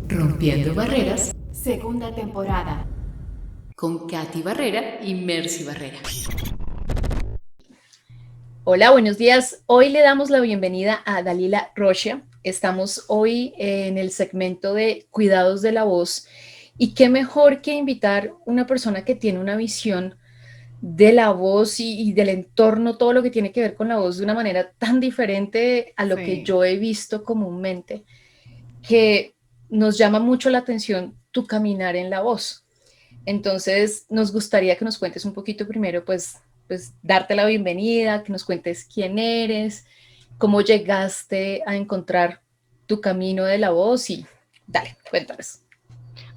Rompiendo Barreras Segunda temporada. con Katy Barrera y Mercy Barrera. Hola, buenos días. Hoy le damos la bienvenida a Dalila Rocha. Estamos hoy en el segmento de cuidados de la voz y qué mejor que invitar una persona que tiene una visión de la voz y del entorno, todo lo que tiene que ver con la voz de una manera tan diferente a lo que Sí. yo he visto comúnmente, que nos llama mucho la atención tu caminar en la voz. Entonces, nos gustaría que nos cuentes un poquito primero, pues darte la bienvenida, que nos cuentes quién eres, cómo llegaste a encontrar tu camino de la voz y dale, cuéntanos.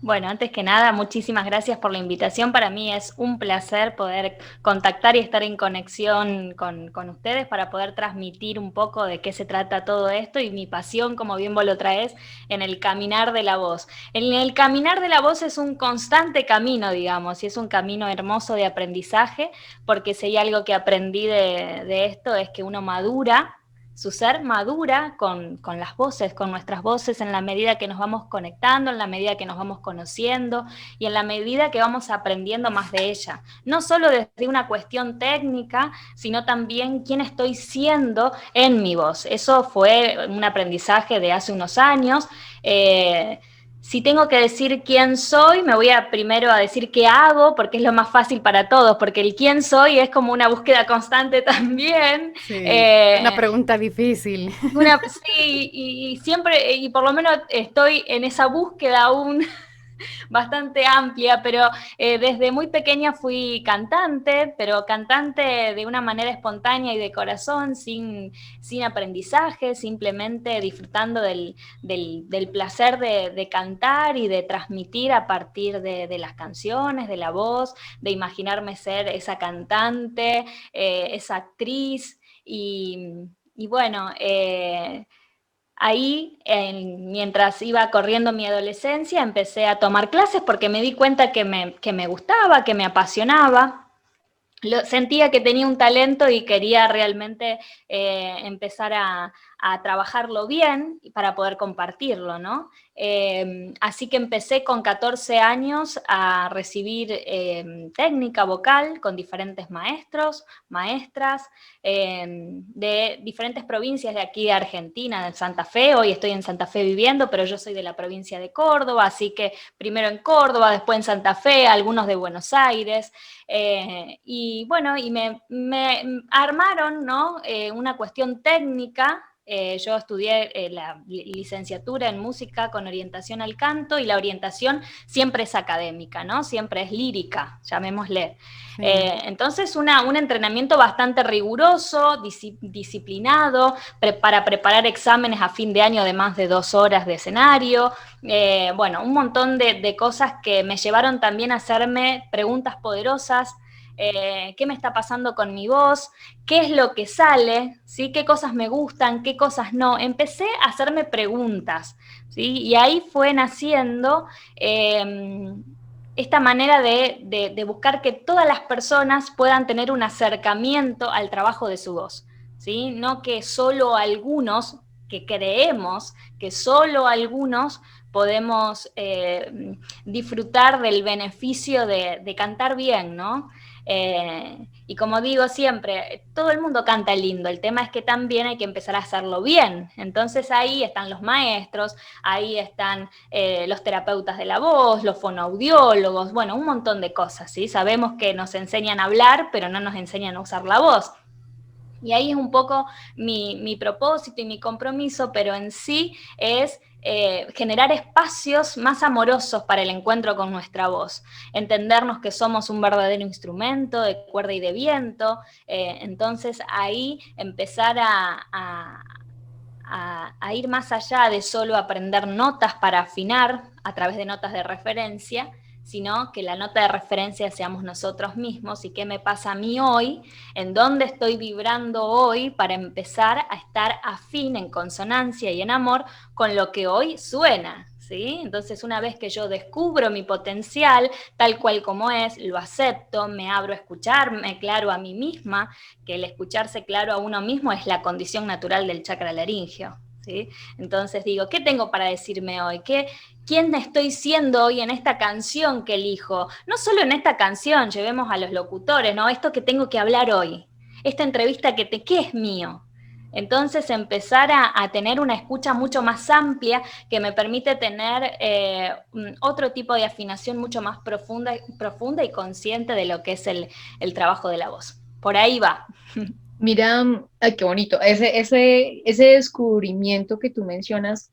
Bueno, antes que nada, muchísimas gracias por la invitación. Para mí es un placer poder contactar y estar en conexión con ustedes para poder transmitir un poco de qué se trata todo esto y mi pasión, como bien vos lo traes, en el caminar de la voz. En el caminar de la voz es un constante camino, digamos, y es un camino hermoso de aprendizaje, porque si hay algo que aprendí de esto es que uno madura. Su ser madura con las voces, con nuestras voces, en la medida que nos vamos conectando, en la medida que nos vamos conociendo y en la medida que vamos aprendiendo más de ella. No solo desde una cuestión técnica, sino también quién estoy siendo en mi voz. Eso fue un aprendizaje de hace unos años. Si tengo que decir quién soy, me voy a primero a decir qué hago, porque es lo más fácil para todos, porque el quién soy es como una búsqueda constante también. Sí, una pregunta difícil. Sí, y siempre, y por lo menos estoy en esa búsqueda aún bastante amplia, pero desde muy pequeña fui cantante, pero cantante de una manera espontánea y de corazón, sin aprendizaje, simplemente disfrutando del placer de cantar y de transmitir a partir de las canciones, de la voz, de imaginarme ser esa cantante, esa actriz y bueno, ahí, mientras iba corriendo mi adolescencia, empecé a tomar clases porque me di cuenta que me gustaba, que me apasionaba. Sentía que tenía un talento y quería realmente empezar a trabajarlo bien para poder compartirlo, ¿no? Así que empecé con 14 años a recibir técnica vocal con diferentes maestros, maestras, de diferentes provincias de aquí de Argentina, de Santa Fe. Hoy estoy en Santa Fe viviendo, pero yo soy de la provincia de Córdoba, así que primero en Córdoba, después en Santa Fe, algunos de Buenos Aires. Y bueno, y me armaron, ¿no? Una cuestión técnica. Yo estudié la licenciatura en música con orientación al canto y la orientación siempre es académica, ¿no? Siempre es lírica, llamémosle. Sí. Entonces, un entrenamiento bastante riguroso, disciplinado, para preparar exámenes a fin de año de más de 2 horas de escenario. Bueno, un montón de cosas que me llevaron también a hacerme preguntas poderosas. ¿Qué me está pasando con mi voz? ¿Qué es lo que sale? ¿Sí? ¿Qué cosas me gustan? ¿Qué cosas no? Empecé a hacerme preguntas, ¿sí? Y ahí fue naciendo esta manera de buscar que todas las personas puedan tener un acercamiento al trabajo de su voz, ¿sí? No que solo algunos, que creemos que solo algunos podemos disfrutar del beneficio de cantar bien, ¿no? Y como digo siempre, todo el mundo canta lindo, el tema es que también hay que empezar a hacerlo bien. Entonces ahí están los maestros, ahí están los terapeutas de la voz, los fonoaudiólogos, bueno, un montón de cosas, ¿sí? Sabemos que nos enseñan a hablar, pero no nos enseñan a usar la voz. Y ahí es un poco mi propósito y mi compromiso, pero en sí es generar espacios más amorosos para el encuentro con nuestra voz, entendernos que somos un verdadero instrumento de cuerda y de viento, entonces ahí empezar a ir más allá de solo aprender notas para afinar a través de notas de referencia, sino que la nota de referencia seamos nosotros mismos y qué me pasa a mí hoy, en dónde estoy vibrando hoy para empezar a estar afín en consonancia y en amor con lo que hoy suena. ¿Sí? Entonces, una vez que yo descubro mi potencial tal cual como es, lo acepto, me abro a escucharme claro a mí misma, que el escucharse claro a uno mismo es la condición natural del chakra laringio. ¿sí? Entonces digo, ¿qué tengo para decirme hoy? ¿Quién estoy siendo hoy en esta canción que elijo? No solo en esta canción, llevemos a los locutores, ¿no? Esto que tengo que hablar hoy, esta entrevista ¿qué es mío? Entonces empezar a tener una escucha mucho más amplia que me permite tener otro tipo de afinación mucho más profunda y consciente de lo que es el trabajo de la voz. Por ahí va. Mira, ay, qué bonito. Ese descubrimiento que tú mencionas,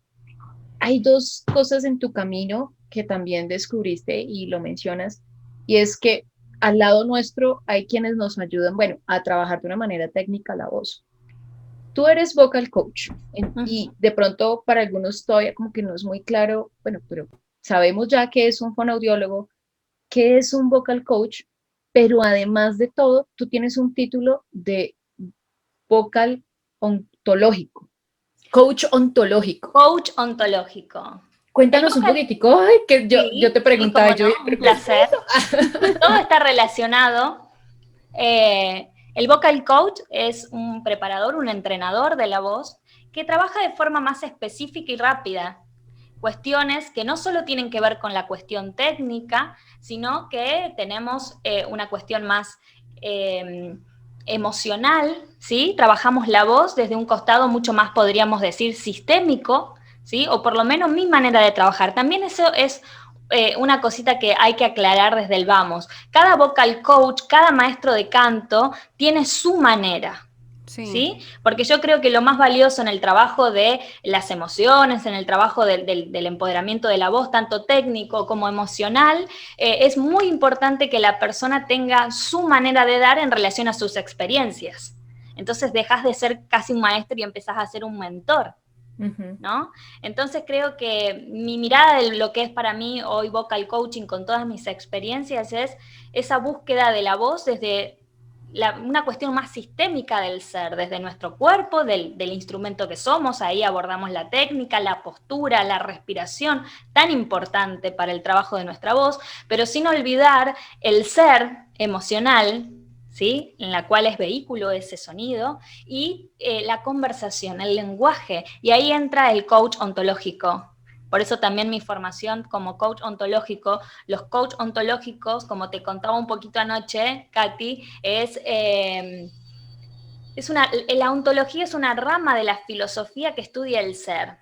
hay dos cosas en tu camino que también descubriste y lo mencionas, y es que al lado nuestro hay quienes nos ayudan, bueno, a trabajar de una manera técnica la voz. Tú eres vocal coach y de pronto para algunos todavía como que no es muy claro, bueno, pero sabemos ya que es un fonoaudiólogo, que es un vocal coach, pero además de todo, tú tienes un título de vocal ontológico, coach ontológico. Coach ontológico. Cuéntanos un poquitico, ay, que yo te preguntaba, sí, no, un placer. Todo está relacionado. El vocal coach es un preparador, un entrenador de la voz que trabaja de forma más específica y rápida. Cuestiones que no solo tienen que ver con la cuestión técnica, sino que tenemos una cuestión más emocional, ¿sí? Trabajamos la voz desde un costado mucho más, podríamos decir, sistémico, ¿sí? O por lo menos mi manera de trabajar. También eso es una cosita que hay que aclarar desde el vamos. Cada vocal coach, cada maestro de canto tiene su manera. ¿Sí? Porque yo creo que lo más valioso en el trabajo de las emociones, en el trabajo del empoderamiento de la voz, tanto técnico como emocional, es muy importante que la persona tenga su manera de dar en relación a sus experiencias. Entonces dejas de ser casi un maestro y empezás a ser un mentor. ¿No? Entonces creo que mi mirada de lo que es para mí hoy vocal coaching con todas mis experiencias es esa búsqueda de la voz desde una cuestión más sistémica del ser, desde nuestro cuerpo, del instrumento que somos. Ahí abordamos la técnica, la postura, la respiración, tan importante para el trabajo de nuestra voz, pero sin olvidar el ser emocional, ¿sí? En la cual es vehículo ese sonido, y la conversación, el lenguaje, y ahí entra el coach ontológico. Por eso también mi formación como coach ontológico, los coach ontológicos, como te contaba un poquito anoche, Katy, la ontología es una rama de la filosofía que estudia el ser.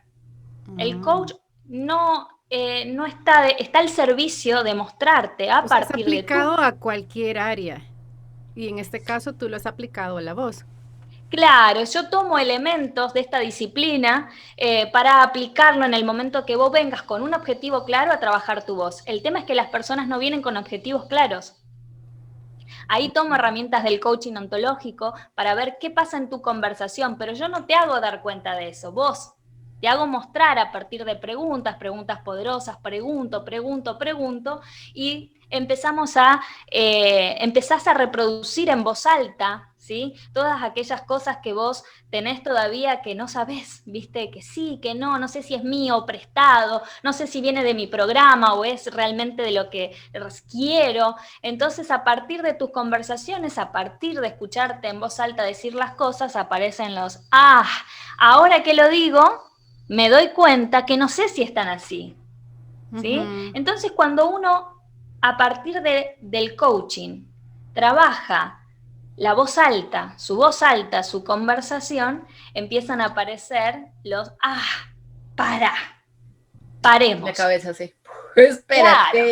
El coach no está al servicio de mostrarte a partir de es aplicado a cualquier área. Y en este caso tú lo has aplicado a la voz. Claro, yo tomo elementos de esta disciplina para aplicarlo en el momento que vos vengas con un objetivo claro a trabajar tu voz. El tema es que las personas no vienen con objetivos claros. Ahí tomo herramientas del coaching ontológico para ver qué pasa en tu conversación, pero yo no te hago dar cuenta de eso, vos. Te hago mostrar a partir de preguntas poderosas, pregunto, y empezás a reproducir en voz alta, ¿sí? Todas aquellas cosas que vos tenés todavía que no sabés, ¿viste? Que sí, que no sé si es mío o prestado, no sé si viene de mi programa o es realmente de lo que quiero. Entonces, a partir de tus conversaciones, a partir de escucharte en voz alta decir las cosas, aparecen los ahora que lo digo, me doy cuenta que no sé si están así, ¿sí? Entonces, cuando uno, a partir del coaching, trabaja la voz alta, su conversación, empiezan a aparecer los paremos. La cabeza así, espérate. Claro,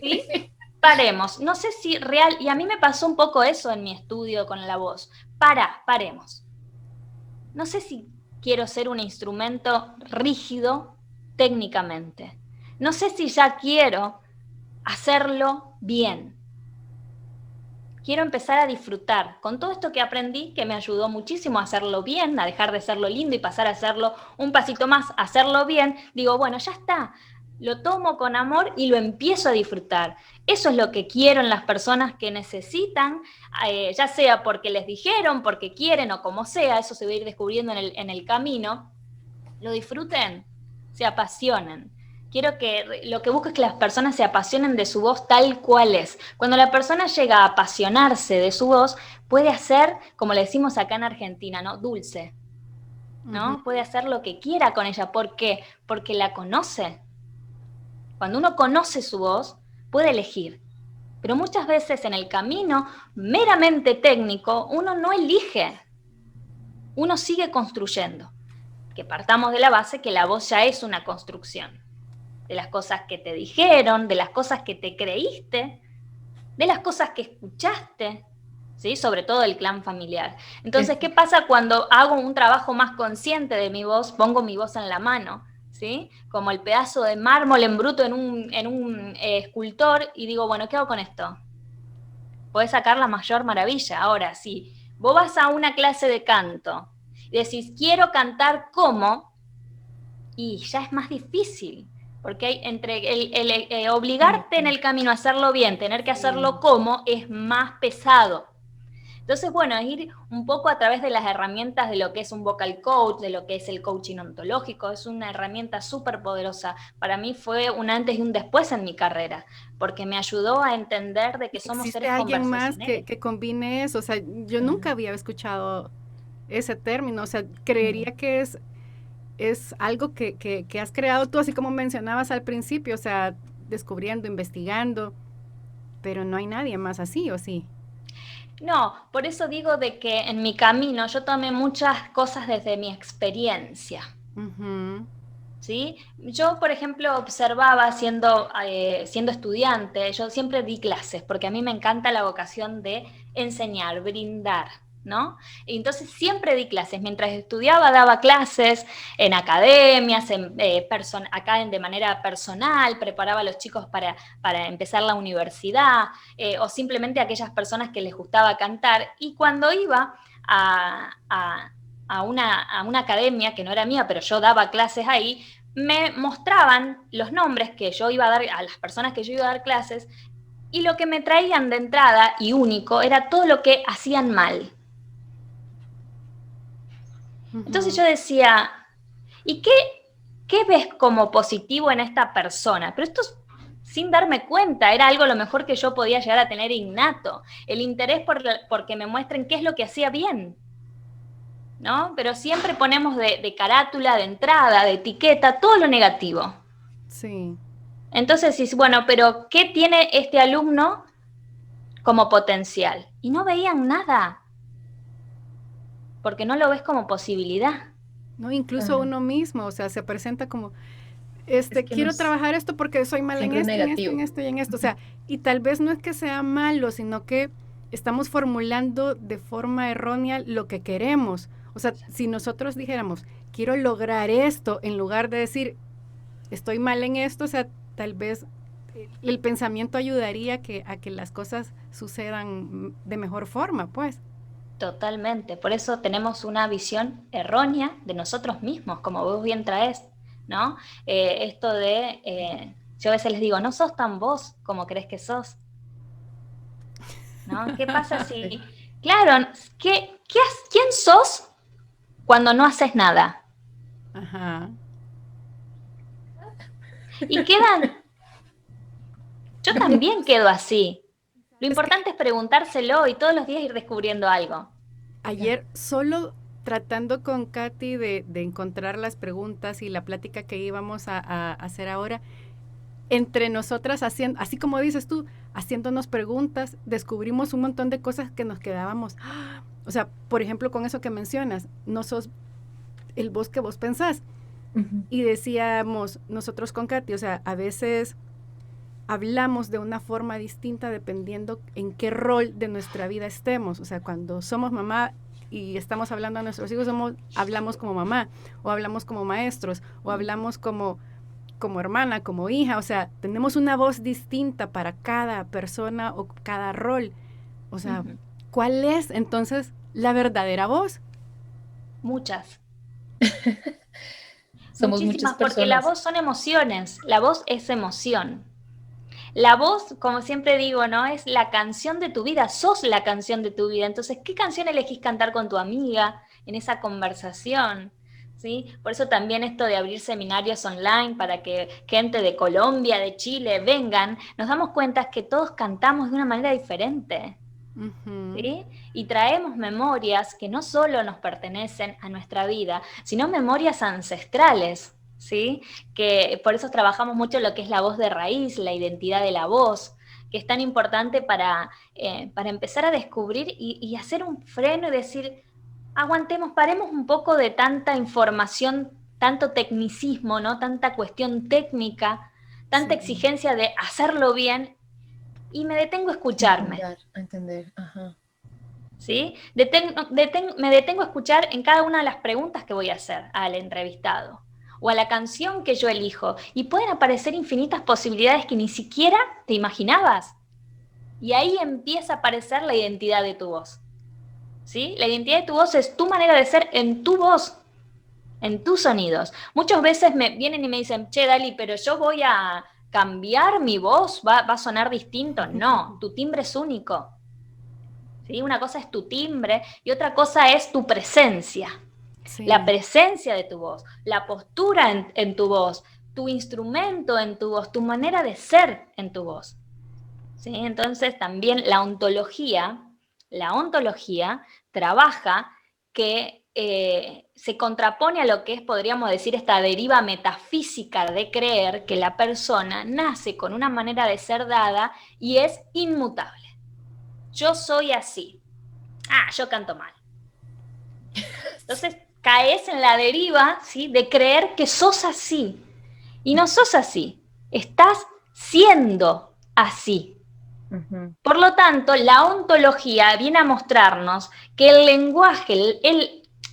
¿sí? Paremos. No sé si real, y a mí me pasó un poco eso en mi estudio con la voz. Paremos. No sé si quiero ser un instrumento rígido técnicamente. No sé si ya quiero hacerlo bien. Quiero empezar a disfrutar con todo esto que aprendí, que me ayudó muchísimo a hacerlo bien, a dejar de hacerlo lindo y pasar a hacerlo un pasito más, a hacerlo bien. Digo, bueno, ya está. Lo tomo con amor y lo empiezo a disfrutar. Eso es lo que quiero en las personas que necesitan, ya sea porque les dijeron, porque quieren o como sea, eso se va a ir descubriendo en el camino. Lo disfruten, se apasionen. Quiero que lo que busco es que las personas se apasionen de su voz tal cual es. Cuando la persona llega a apasionarse de su voz, puede hacer, como le decimos acá en Argentina, ¿no? Dulce. ¿no? Ujú. Puede hacer lo que quiera con ella. ¿Por qué? Porque la conoce. Cuando uno conoce su voz, puede elegir. Pero muchas veces en el camino meramente técnico, uno no elige, uno sigue construyendo. Que partamos de la base que la voz ya es una construcción. De las cosas que te dijeron, de las cosas que te creíste, de las cosas que escuchaste, ¿sí? Sobre todo el clan familiar. Entonces, ¿qué pasa cuando hago un trabajo más consciente de mi voz? Pongo mi voz en la mano, ¿sí? Como el pedazo de mármol en bruto en un escultor y digo, bueno, ¿qué hago con esto? Podés sacar la mayor maravilla. Ahora, si vos vas a una clase de canto y decís, quiero cantar como, y ya es más difícil, porque hay entre obligarte en el camino a hacerlo bien, tener que hacerlo como, es más pesado. Entonces, bueno, es ir un poco a través de las herramientas de lo que es un vocal coach, de lo que es el coaching ontológico, es una herramienta súper poderosa. Para mí fue un antes y un después en mi carrera, porque me ayudó a entender de que somos ¿Existe seres alguien más conversacionales. que combine eso? O sea, yo nunca había escuchado ese término, o sea, creería que es algo que has creado tú, así como mencionabas al principio, o sea, descubriendo, investigando, pero no hay nadie más así, ¿o sí? No, por eso digo de que en mi camino yo tomé muchas cosas desde mi experiencia. Ujú. ¿Sí? Yo, por ejemplo, observaba siendo estudiante, yo siempre di clases, porque a mí me encanta la vocación de enseñar, brindar, ¿no? Y entonces siempre di clases, mientras estudiaba daba clases en academias, acá de manera personal, preparaba a los chicos para empezar la universidad, o simplemente a aquellas personas que les gustaba cantar, y cuando iba a una academia que no era mía, pero yo daba clases ahí, me mostraban los nombres que yo iba a dar a las personas que yo iba a dar clases y lo que me traían de entrada y único era todo lo que hacían mal. Entonces Ujú. yo decía, ¿y qué ves como positivo en esta persona? Pero esto sin darme cuenta, era algo a lo mejor que yo podía llegar a tener innato, el interés porque me muestren qué es lo que hacía bien. ¿No? Pero siempre ponemos de carátula, de entrada, de etiqueta, todo lo negativo. Sí. Entonces dices, bueno, pero ¿qué tiene este alumno como potencial? Y no veían nada, porque no lo ves como posibilidad. No, incluso Claro. uno mismo, o sea, se presenta como, Es que quiero nos trabajar esto porque soy mal en siempre es esto, en esto, en negativo. esto y en esto. O Ujú. sea, y tal vez no es que sea malo, sino que estamos formulando de forma errónea lo que queremos. O sea, si nosotros dijéramos, quiero lograr esto, en lugar de decir, estoy mal en esto, o sea, tal vez el pensamiento ayudaría a que las cosas sucedan de mejor forma, pues. Totalmente. Por eso tenemos una visión errónea de nosotros mismos, como vos bien traes, ¿no? Esto yo a veces les digo, no sos tan vos como crees que sos, ¿no? ¿Qué pasa Sí. si, claro, quién sos cuando no haces nada? Ajá. Y yo también quedo así. Lo Es que importante es preguntárselo y todos los días ir descubriendo algo. ayer solo tratando con Katy de encontrar las preguntas y la plática que íbamos a hacer ahora, entre nosotras haciendo, así como dices tú, haciéndonos preguntas, descubrimos un montón de cosas que nos quedábamos. O sea, por ejemplo, con eso que mencionas, no sos el vos que vos pensás. Ujú. Y decíamos nosotros con Katy, o sea, a veces hablamos de una forma distinta dependiendo en qué rol de nuestra vida estemos. O sea, cuando somos mamá y estamos hablando a nuestros hijos, hablamos como mamá, o hablamos como maestros, o hablamos como hermana, como hija. O sea, tenemos una voz distinta para cada persona o cada rol. O sea, Ujú. ¿cuál es entonces la verdadera voz? Muchas, Somos muchas muchísimas, porque la personas. voz son emociones, la voz es emoción. La voz, como siempre digo, ¿no? Es la canción de tu vida, sos la canción de tu vida. Entonces, ¿qué canción elegís cantar con tu amiga en esa conversación? ¿Sí? Por eso también esto de abrir seminarios online para que gente de Colombia, de Chile vengan, nos damos cuenta que todos cantamos de una manera diferente. Uh ¿Sí? ¿sí? Y traemos memorias que no solo nos pertenecen a nuestra vida, sino memorias ancestrales, ¿sí? Que por eso trabajamos mucho lo que es la voz de raíz, la identidad de la voz, que es tan importante para empezar a descubrir y hacer un freno y decir, aguantemos, paremos un poco de tanta información, tanto tecnicismo, ¿no? Tanta cuestión técnica, tanta exigencia de hacerlo bien, y me detengo a escucharme. A entender, ajá. ¿Sí? Me detengo a escuchar en cada una de las preguntas que voy a hacer al entrevistado o a la canción que yo elijo, y pueden aparecer infinitas posibilidades que ni siquiera te imaginabas. Y ahí empieza a aparecer la identidad de tu voz. ¿Sí? La identidad de tu voz es tu manera de ser en tu voz, en tus sonidos. Muchas veces me vienen y me dicen, che, Dali, pero yo voy a cambiar mi voz, va a sonar distinto. No, tu timbre es único. ¿Sí? Una cosa es tu timbre y otra cosa es tu presencia. Sí. La presencia de tu voz, la postura en tu voz, tu instrumento en tu voz, tu manera de ser en tu voz. ¿Sí? Entonces también la ontología trabaja que se contrapone a lo que es, podríamos decir, esta deriva metafísica de creer que la persona nace con una manera de ser dada y es inmutable. Yo soy así. Yo canto mal. Entonces caes en la deriva, ¿sí?, de creer que sos así. Y no sos así. Estás siendo así. Uh-huh. Por lo tanto, la ontología viene a mostrarnos que el lenguaje,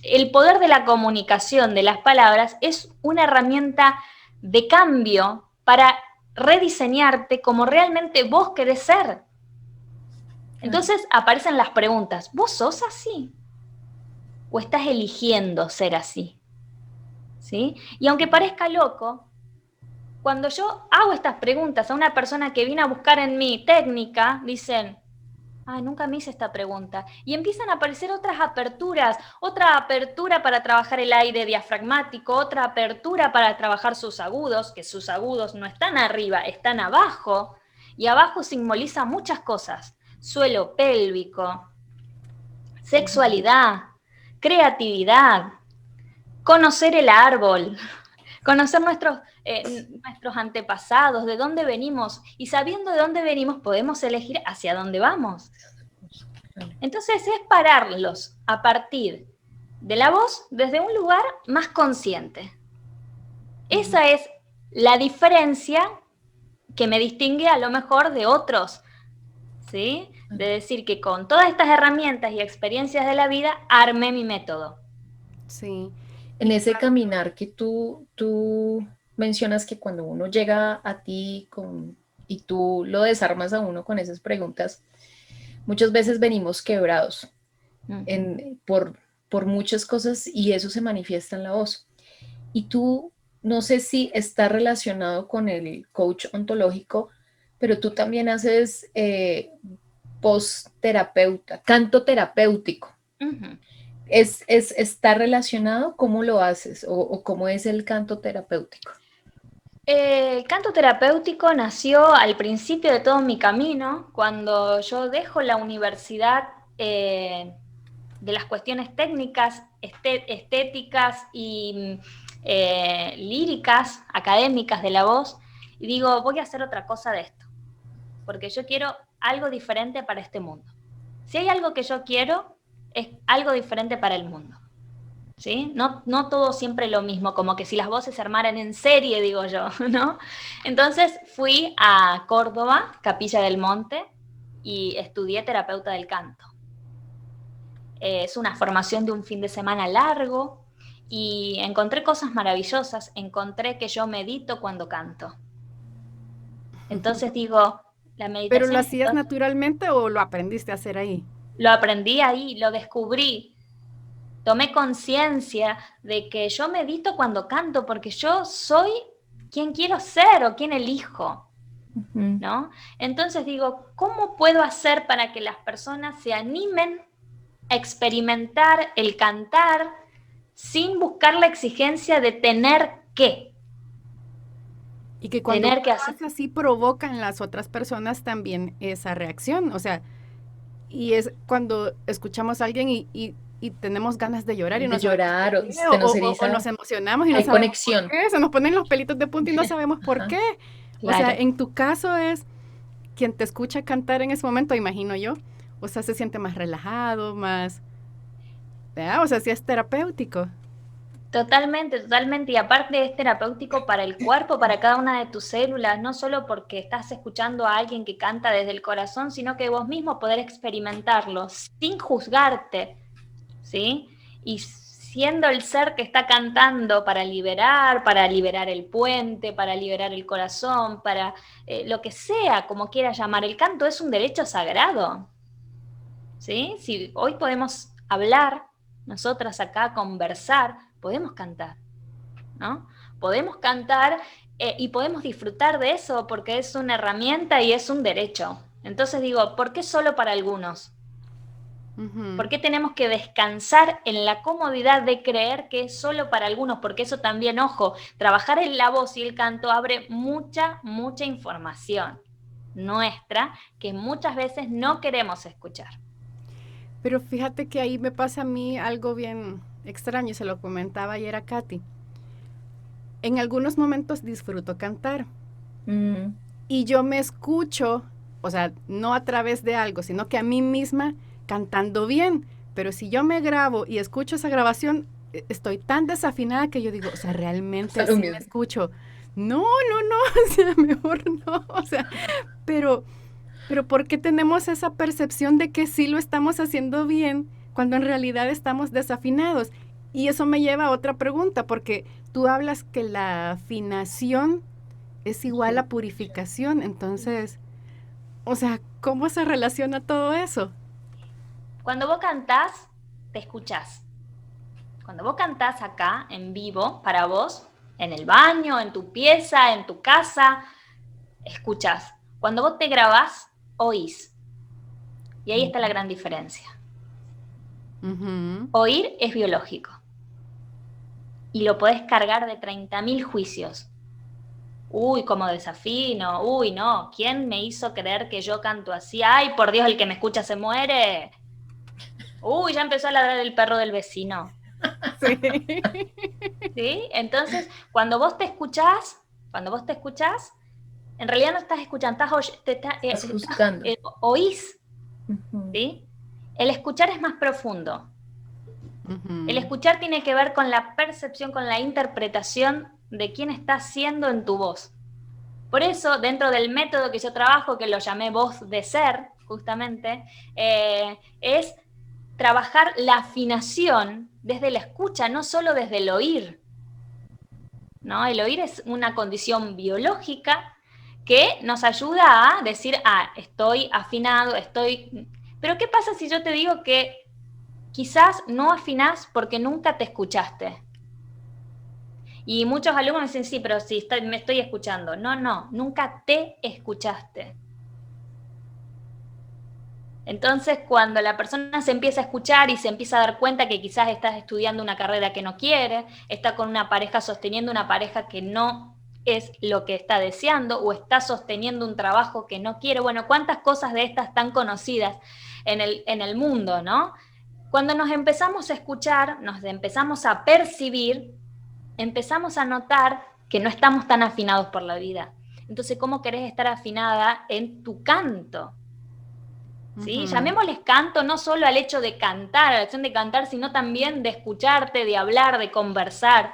el poder de la comunicación de las palabras es una herramienta de cambio para rediseñarte como realmente vos querés ser. Entonces aparecen las preguntas, ¿vos sos así? ¿O estás eligiendo ser así? ¿Sí? Y aunque parezca loco, cuando yo hago estas preguntas a una persona que viene a buscar en mí técnica, dicen, nunca me hice esta pregunta. Y empiezan a aparecer otras aperturas, otra apertura para trabajar el aire diafragmático, otra apertura para trabajar sus agudos, que sus agudos no están arriba, están abajo, y abajo simboliza muchas cosas. Suelo pélvico, sexualidad, creatividad, conocer el árbol, conocer nuestros antepasados, de dónde venimos, y sabiendo de dónde venimos podemos elegir hacia dónde vamos. Entonces es pararlos a partir de la voz desde un lugar más consciente. Esa es la diferencia que me distingue a lo mejor de otros, ¿sí? De decir que con todas estas herramientas y experiencias de la vida armé mi método. Sí. En ese caminar que tú mencionas, que cuando uno llega a ti y tú lo desarmas a uno con esas preguntas, muchas veces venimos quebrados por muchas cosas, y eso se manifiesta en la voz. Y tú, no sé si está relacionado con el coach ontológico, pero tú también haces post-terapeuta, canto terapéutico. Uh-huh. ¿Está relacionado? ¿Cómo lo haces? ¿O cómo es el canto terapéutico? El canto terapéutico nació al principio de todo mi camino, cuando yo dejo la universidad de las cuestiones técnicas, estéticas y líricas, académicas de la voz, y digo, voy a hacer otra cosa de esto, porque yo quiero algo diferente para este mundo. Si hay algo que yo quiero, es algo diferente para el mundo, ¿sí? No todo siempre lo mismo, como que si las voces se armaran en serie, digo yo, ¿no? Entonces fui a Córdoba, Capilla del Monte, y estudié terapeuta del canto. Es una formación de un fin de semana largo, y encontré cosas maravillosas. Encontré que yo medito cuando canto. Entonces digo, la meditación... ¿Pero lo hacías naturalmente o lo aprendiste a hacer ahí? Lo aprendí ahí, lo descubrí. Tomé conciencia de que yo medito cuando canto porque yo soy quien quiero ser o quien elijo, ¿no? Entonces digo, ¿cómo puedo hacer para que las personas se animen a experimentar el cantar sin buscar la exigencia de tener que? Y que cuando lo haces así provocan las otras personas también esa reacción, o sea, Y es cuando escuchamos a alguien y tenemos ganas de llorar y De no sabemos llorar, por o qué, se nos o eriza, nos emocionamos y no hay sabemos por conexión. qué, se nos ponen los pelitos de punta y no sabemos por Ajá, qué. O sea, claro. en tu caso es quien te escucha cantar en ese momento, imagino yo, o sea, se siente más relajado, más, ¿verdad? O sea, sí es terapéutico. Totalmente, totalmente. Y aparte es terapéutico para el cuerpo, para cada una de tus células, no solo porque estás escuchando a alguien que canta desde el corazón, sino que vos mismo poder experimentarlo sin juzgarte, ¿sí? Y siendo el ser que está cantando para liberar el puente, para liberar el corazón, para lo que sea, como quiera llamar. El canto es un derecho sagrado, ¿sí? Si hoy podemos hablar, nosotras acá conversar, podemos cantar, ¿no? Podemos cantar y podemos disfrutar de eso porque es una herramienta y es un derecho. Entonces digo, ¿por qué solo para algunos? Ujú. ¿Por qué tenemos que descansar en la comodidad de creer que es solo para algunos? Porque eso también, ojo, trabajar en la voz y el canto abre mucha, mucha información nuestra que muchas veces no queremos escuchar. Pero fíjate que ahí me pasa a mí algo bien extraño, se lo comentaba ayer a Katy. En algunos momentos disfruto cantar Mm, y yo me escucho, o sea, no a través de algo, sino que a mí misma cantando bien. Pero si yo me grabo y escucho esa grabación, estoy tan desafinada que yo digo, o sea, realmente pasa lo así me mismo. escucho. No, no, no, o sea, mejor no, o sea, pero, pero ¿por qué tenemos esa percepción de que sí lo estamos haciendo bien cuando en realidad estamos desafinados? Y eso me lleva a otra pregunta, porque tú hablas que la afinación es igual a purificación, entonces, o sea, ¿cómo se relaciona todo eso? Cuando vos cantás, te escuchás. Cuando vos cantás acá, en vivo, para vos, en el baño, en tu pieza, en tu casa, escuchás. Cuando vos te grabás, oís. Y ahí está la gran diferencia. Ujú. Oír es biológico. Y lo podés cargar de 30.000 juicios. Uy, como desafino. Uy, no. ¿Quién me hizo creer que yo canto así? Ay, por Dios, el que me escucha se muere. Uy, ya empezó a ladrar el perro del vecino. Sí. ¿Sí? Entonces, cuando vos te escuchás, en realidad no estás escuchando, Estás juzgando. oís, Ujú. ¿sí? El escuchar es más profundo. El Ujú. escuchar tiene que ver con la percepción, con la interpretación de quién está siendo en tu voz. Por eso, dentro del método que yo trabajo, que lo llamé voz de ser, justamente, es trabajar la afinación desde la escucha, no solo desde el oír, ¿no? El oír es una condición biológica que nos ayuda a decir, ah, estoy afinado, estoy... Pero ¿qué pasa si yo te digo que quizás no afinás porque nunca te escuchaste? Y muchos alumnos me dicen, sí, pero sí, me estoy escuchando. No, no, nunca te escuchaste. Entonces, cuando la persona se empieza a escuchar y se empieza a dar cuenta que quizás estás estudiando una carrera que no quiere, está con una pareja sosteniendo una pareja que no es lo que está deseando o está sosteniendo un trabajo que no quiere, bueno, cuántas cosas de estas tan conocidas en el mundo, ¿no? Cuando nos empezamos a escuchar, nos empezamos a percibir, empezamos a notar que no estamos tan afinados por la vida. Entonces, ¿cómo querés estar afinada en tu canto? ¿Sí? Ujú. Llamémosles canto no solo al hecho de cantar, a la acción de cantar, sino también de escucharte, de hablar, de conversar,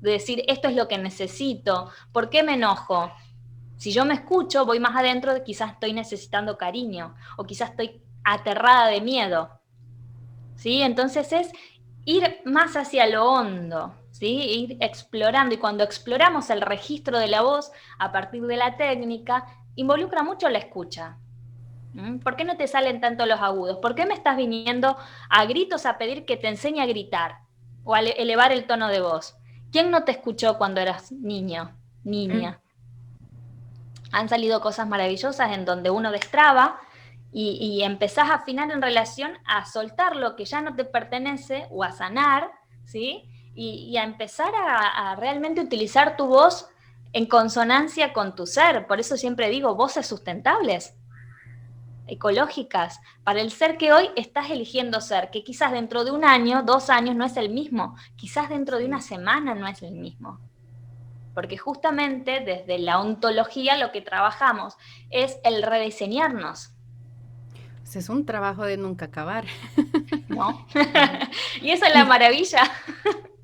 de decir, esto es lo que necesito, ¿por qué me enojo? Si yo me escucho, voy más adentro, quizás estoy necesitando cariño, o quizás estoy aterrada de miedo, ¿sí? Entonces es ir más hacia lo hondo, ¿sí? Ir explorando, y cuando exploramos el registro de la voz a partir de la técnica, involucra mucho la escucha. ¿Por qué no te salen tanto los agudos? ¿Por qué me estás viniendo a gritos a pedir que te enseñe a gritar o a elevar el tono de voz? ¿Quién no te escuchó cuando eras niño, Mm, niña? Han salido cosas maravillosas en donde uno destraba y empezás a afinar en relación a soltar lo que ya no te pertenece o a sanar, ¿sí? Y a empezar a realmente utilizar tu voz en consonancia con tu ser. Por eso siempre digo, voces sustentables. ecológicas para el ser que hoy estás eligiendo ser, que quizás dentro de 1 año, 2 años no es el mismo, quizás dentro de 1 semana no es el mismo. Porque justamente desde la ontología lo que trabajamos es el rediseñarnos. Pues es un trabajo de nunca acabar. ¿No? Y esa es la maravilla.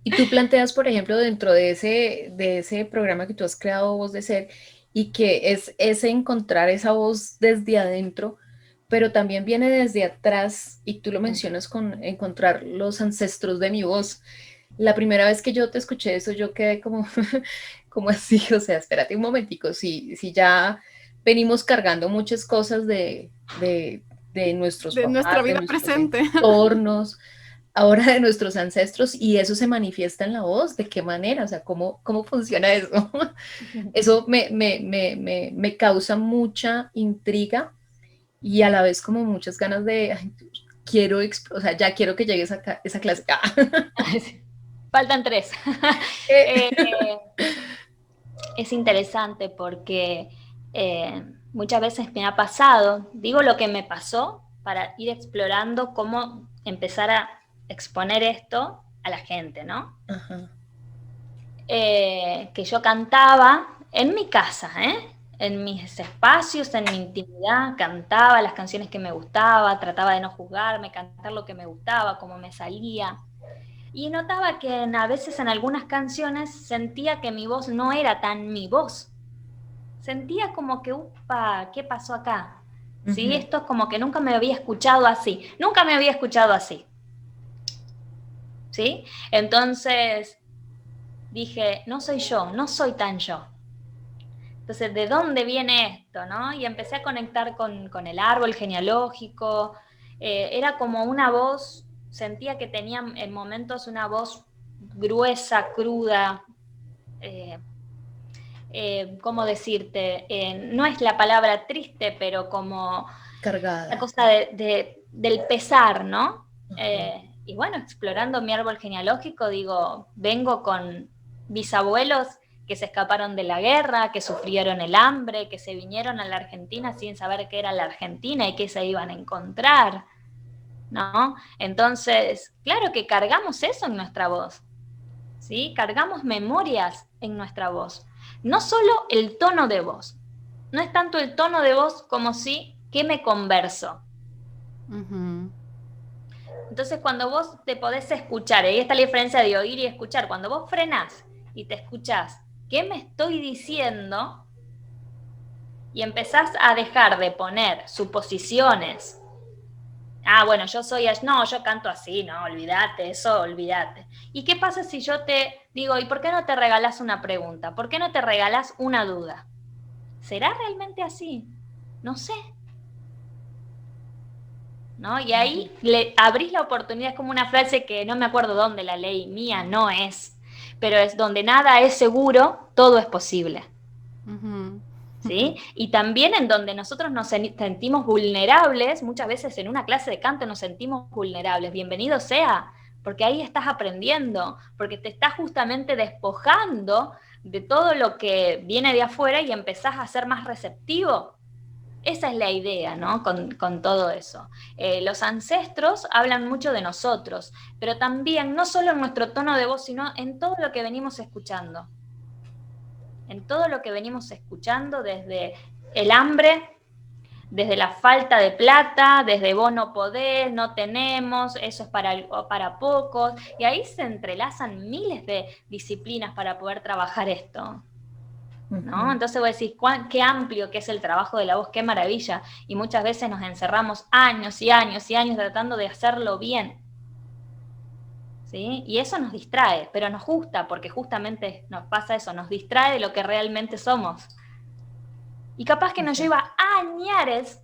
Y tú planteas, por ejemplo, dentro de ese programa que tú has creado, Voz de Ser, y que es ese encontrar esa voz desde adentro, pero también viene desde atrás, y tú lo mencionas con encontrar los ancestros de mi voz. La primera vez que yo te escuché eso, yo quedé como, como así, o sea, espérate un momentico, si ya venimos cargando muchas cosas de nuestros De nuestra papás, de vida nuestros presente. entornos, ahora de nuestros ancestros, y eso se manifiesta en la voz, ¿de qué manera? O sea, ¿cómo funciona eso? Eso me causa mucha intriga y a la vez como muchas ganas de, ay, o sea, ya quiero que llegue esa clase. Faltan 3. Eh, Es interesante porque muchas veces me ha pasado, digo lo que me pasó para ir explorando cómo empezar a exponer esto a la gente, ¿no? Ajá. Que yo cantaba en mi casa, en mis espacios, en mi intimidad, cantaba las canciones que me gustaba, trataba de no juzgarme, cantar lo que me gustaba, como me salía. Y notaba que a veces en algunas canciones sentía que mi voz no era tan mi voz. Sentía como que, upa, ¿qué pasó acá? ¿Sí? Uh-huh. Esto es como que nunca me había escuchado así. Nunca me había escuchado así. ¿Sí? Entonces dije, no soy yo, no soy tan yo. Entonces, ¿de dónde viene esto? ¿No? Y empecé a conectar con el árbol genealógico. Era como una voz, sentía que tenía en momentos una voz gruesa, cruda. ¿Cómo decirte? No es la palabra triste, pero como Cargada. la cosa del pesar, ¿no? Uh-huh. Y bueno, explorando mi árbol genealógico, digo, vengo con bisabuelos que se escaparon de la guerra, que sufrieron el hambre, que se vinieron a la Argentina sin saber qué era la Argentina y qué se iban a encontrar, ¿no? Entonces, claro que cargamos eso en nuestra voz, ¿sí? Cargamos memorias en nuestra voz. No solo el tono de voz, no es tanto el tono de voz como si, ¿qué me converso? Uh-huh. Entonces, cuando vos te podés escuchar, ahí está la diferencia de oír y escuchar, cuando vos frenás y te escuchás, ¿qué me estoy diciendo? Y empezás a dejar de poner suposiciones. Ah, bueno, yo canto así, no, olvídate, eso, olvídate. ¿Y qué pasa si yo te digo, ¿y por qué no te regalás una pregunta? ¿Por qué no te regalás una duda? ¿Será realmente así? No sé. ¿No? Y ahí le abrís la oportunidad, es como una frase que no me acuerdo dónde la leí, mía no es, pero es donde nada es seguro, todo es posible. Uh-huh. ¿Sí? Y también en donde nosotros nos sentimos vulnerables, muchas veces en una clase de canto nos sentimos vulnerables, bienvenido sea, porque ahí estás aprendiendo, porque te estás justamente despojando de todo lo que viene de afuera y empezás a ser más receptivo. Esa es la idea, ¿no? Con todo eso. Los ancestros hablan mucho de nosotros, pero también, no solo en nuestro tono de voz, sino en todo lo que venimos escuchando. En todo lo que venimos escuchando, desde el hambre, desde la falta de plata, desde vos no podés, no tenemos, eso es para pocos, y ahí se entrelazan miles de disciplinas para poder trabajar esto. ¿No? Entonces vos decís, qué amplio que es el trabajo de la voz, qué maravilla, y muchas veces nos encerramos años y años y años tratando de hacerlo bien, ¿sí? Y eso nos distrae, pero nos gusta porque justamente nos pasa eso, nos distrae de lo que realmente somos. Y capaz que nos lleva añares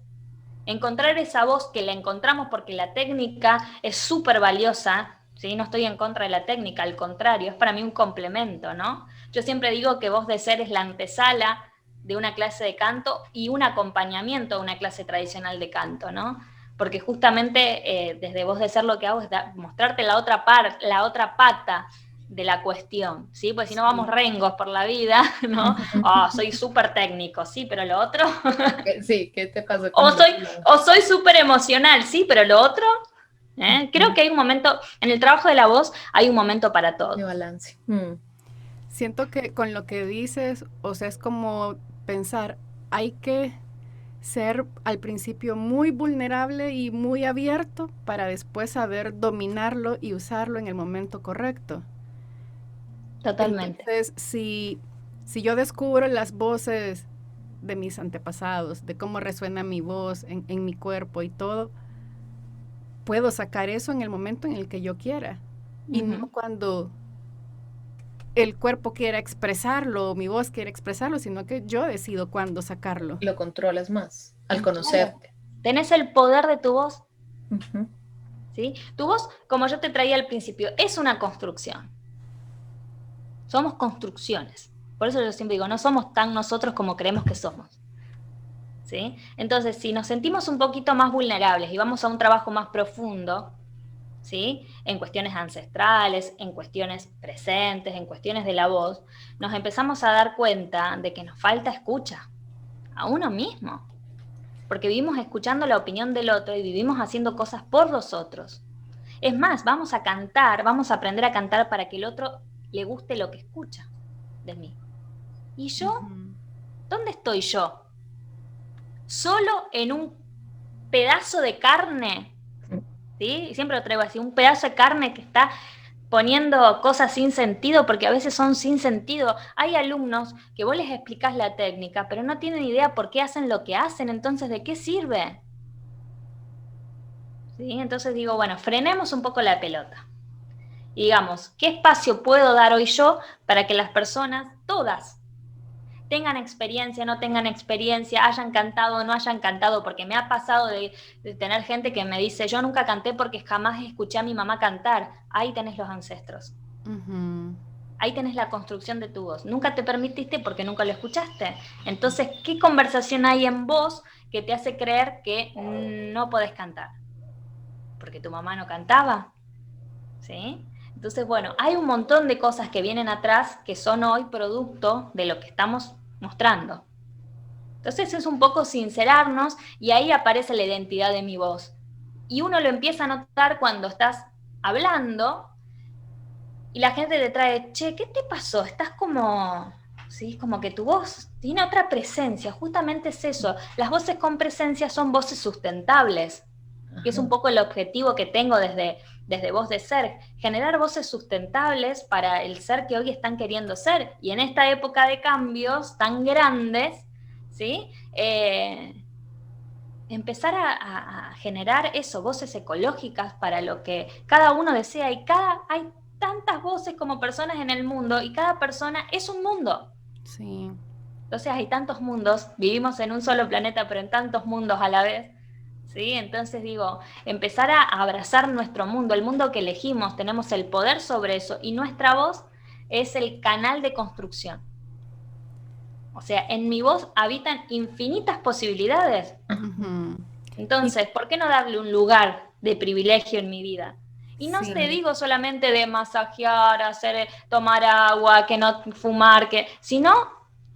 encontrar esa voz, que la encontramos porque la técnica es súper valiosa, ¿sí? No estoy en contra de la técnica, al contrario, es para mí un complemento, ¿no? Yo siempre digo que Voz de Ser es la antesala de una clase de canto y un acompañamiento a una clase tradicional de canto, ¿no? Porque justamente desde Voz de Ser lo que hago es mostrarte la otra pata de la cuestión, ¿sí? Pues si no vamos rengos por la vida, ¿no? Oh, soy súper técnico, sí, pero lo otro... Sí, ¿qué te pasó O con soy súper emocional, sí, pero lo otro... Creo que hay un momento, en el trabajo de la voz hay un momento para todo. de balance? Siento que con lo que dices, o sea, es como pensar, hay que ser al principio muy vulnerable y muy abierto para después saber dominarlo y usarlo en el momento correcto. Totalmente. Entonces, si yo descubro las voces de mis antepasados, de cómo resuena mi voz en mi cuerpo y todo, puedo sacar eso en el momento en el que yo quiera. Y no cuando el cuerpo quiera expresarlo, o mi voz quiere expresarlo, sino que yo decido cuándo sacarlo. Lo controlas más al conocerte. Tenés el poder de tu voz. ¿Sí? Tu voz, como yo te traía al principio, es una construcción. Somos construcciones. Por eso yo siempre digo, no somos tan nosotros como creemos que somos. ¿Sí? Entonces, si nos sentimos un poquito más vulnerables y vamos a un trabajo más profundo, ¿sí? En cuestiones ancestrales, en cuestiones presentes, en cuestiones de la voz, nos empezamos a dar cuenta de que nos falta escucha a uno mismo, porque vivimos escuchando la opinión del otro y vivimos haciendo cosas por los otros. Es más, vamos a cantar, vamos a aprender a cantar para que el otro le guste lo que escucha de mí. ¿Y yo? ¿Dónde estoy yo? ¿Solo en un pedazo de carne? ¿Sí? Y siempre lo traigo así, un pedazo de carne que está poniendo cosas sin sentido, porque a veces son sin sentido. Hay alumnos que vos les explicás la técnica, pero no tienen idea por qué hacen lo que hacen, entonces ¿de qué sirve? ¿Sí? Entonces digo, bueno, frenemos un poco la pelota. Y digamos, ¿qué espacio puedo dar hoy yo para que las personas, todas, tengan experiencia, no tengan experiencia, hayan cantado o no hayan cantado? Porque me ha pasado de tener gente que me dice, yo nunca canté porque jamás escuché a mi mamá cantar. Ahí tenés los ancestros. Ahí tenés la construcción de tu voz. Nunca te permitiste porque nunca lo escuchaste. Entonces, ¿qué conversación hay en vos que te hace creer que no podés cantar? ¿Porque tu mamá no cantaba? ¿Sí? Entonces, bueno, hay un montón de cosas que vienen atrás que son hoy producto de lo que estamos mostrando. Entonces es un poco sincerarnos y ahí aparece la identidad de mi voz. Y uno lo empieza a notar cuando estás hablando y la gente te trae, che, ¿qué te pasó? Estás como, ¿sí? Como que tu voz tiene otra presencia, justamente es eso. Las voces con presencia son voces sustentables, que es un poco el objetivo que tengo desde Voz de Ser, generar voces sustentables para el ser que hoy están queriendo ser. Y en esta época de cambios tan grandes, ¿sí? Empezar a generar eso, voces ecológicas para lo que cada uno desea. Y hay tantas voces como personas en el mundo y cada persona es un mundo. Sí. Entonces hay tantos mundos, vivimos en un solo planeta, pero en tantos mundos a la vez. ¿Sí? Entonces digo, empezar a abrazar nuestro mundo, el mundo que elegimos, tenemos el poder sobre eso y nuestra voz es el canal de construcción. O sea, en mi voz habitan infinitas posibilidades. Entonces, ¿por qué no darle un lugar de privilegio en mi vida? Y no te digo solamente de masajear, tomar agua, que no fumar, sino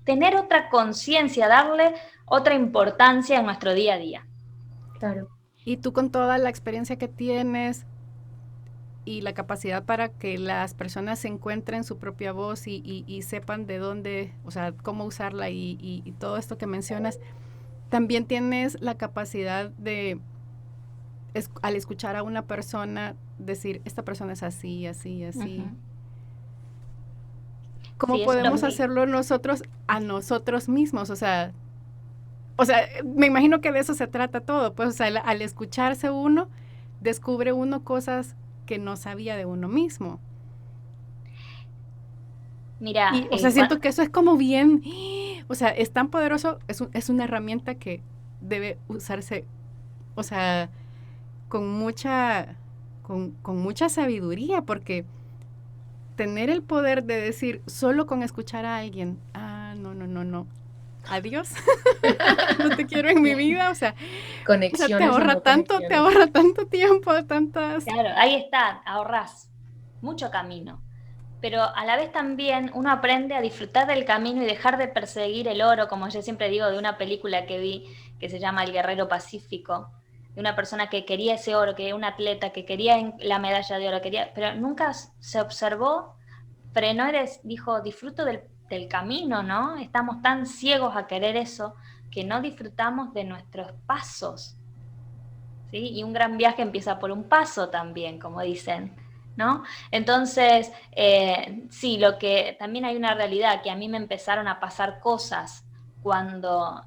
tener otra conciencia, darle otra importancia en nuestro día a día. Claro. Y tú con toda la experiencia que tienes y la capacidad para que las personas se encuentren su propia voz y sepan de dónde, o sea, cómo usarla y todo esto que mencionas, también tienes la capacidad de, al escuchar a una persona, decir, esta persona es así, así, así. ¿Cómo podemos hacerlo nosotros a nosotros mismos? O sea, me imagino que de eso se trata todo, pues, o sea, al escucharse uno, descubre uno cosas que no sabía de uno mismo. Mira, o sea, siento que eso es como bien, o sea, es tan poderoso, es una herramienta que debe usarse, o sea, con mucha sabiduría, porque tener el poder de decir solo con escuchar a alguien, no, adiós, no te quiero en mi vida, o sea, conexiones, te ahorra tanto tiempo, tantas... Claro, ahí está, ahorrás mucho camino. pero a la vez también uno aprende a disfrutar del camino y dejar de perseguir el oro, como yo siempre digo de una película que vi que se llama El Guerrero Pacífico, de una persona que quería ese oro, que era un atleta, que quería la medalla de oro, pero nunca se observó, frenó y dijo, disfruto del camino, ¿no? Estamos tan ciegos a querer eso que no disfrutamos de nuestros pasos, ¿sí? Y un gran viaje empieza por un paso también, como dicen, ¿no? Entonces, sí, lo que también hay una realidad, que a mí me empezaron a pasar cosas cuando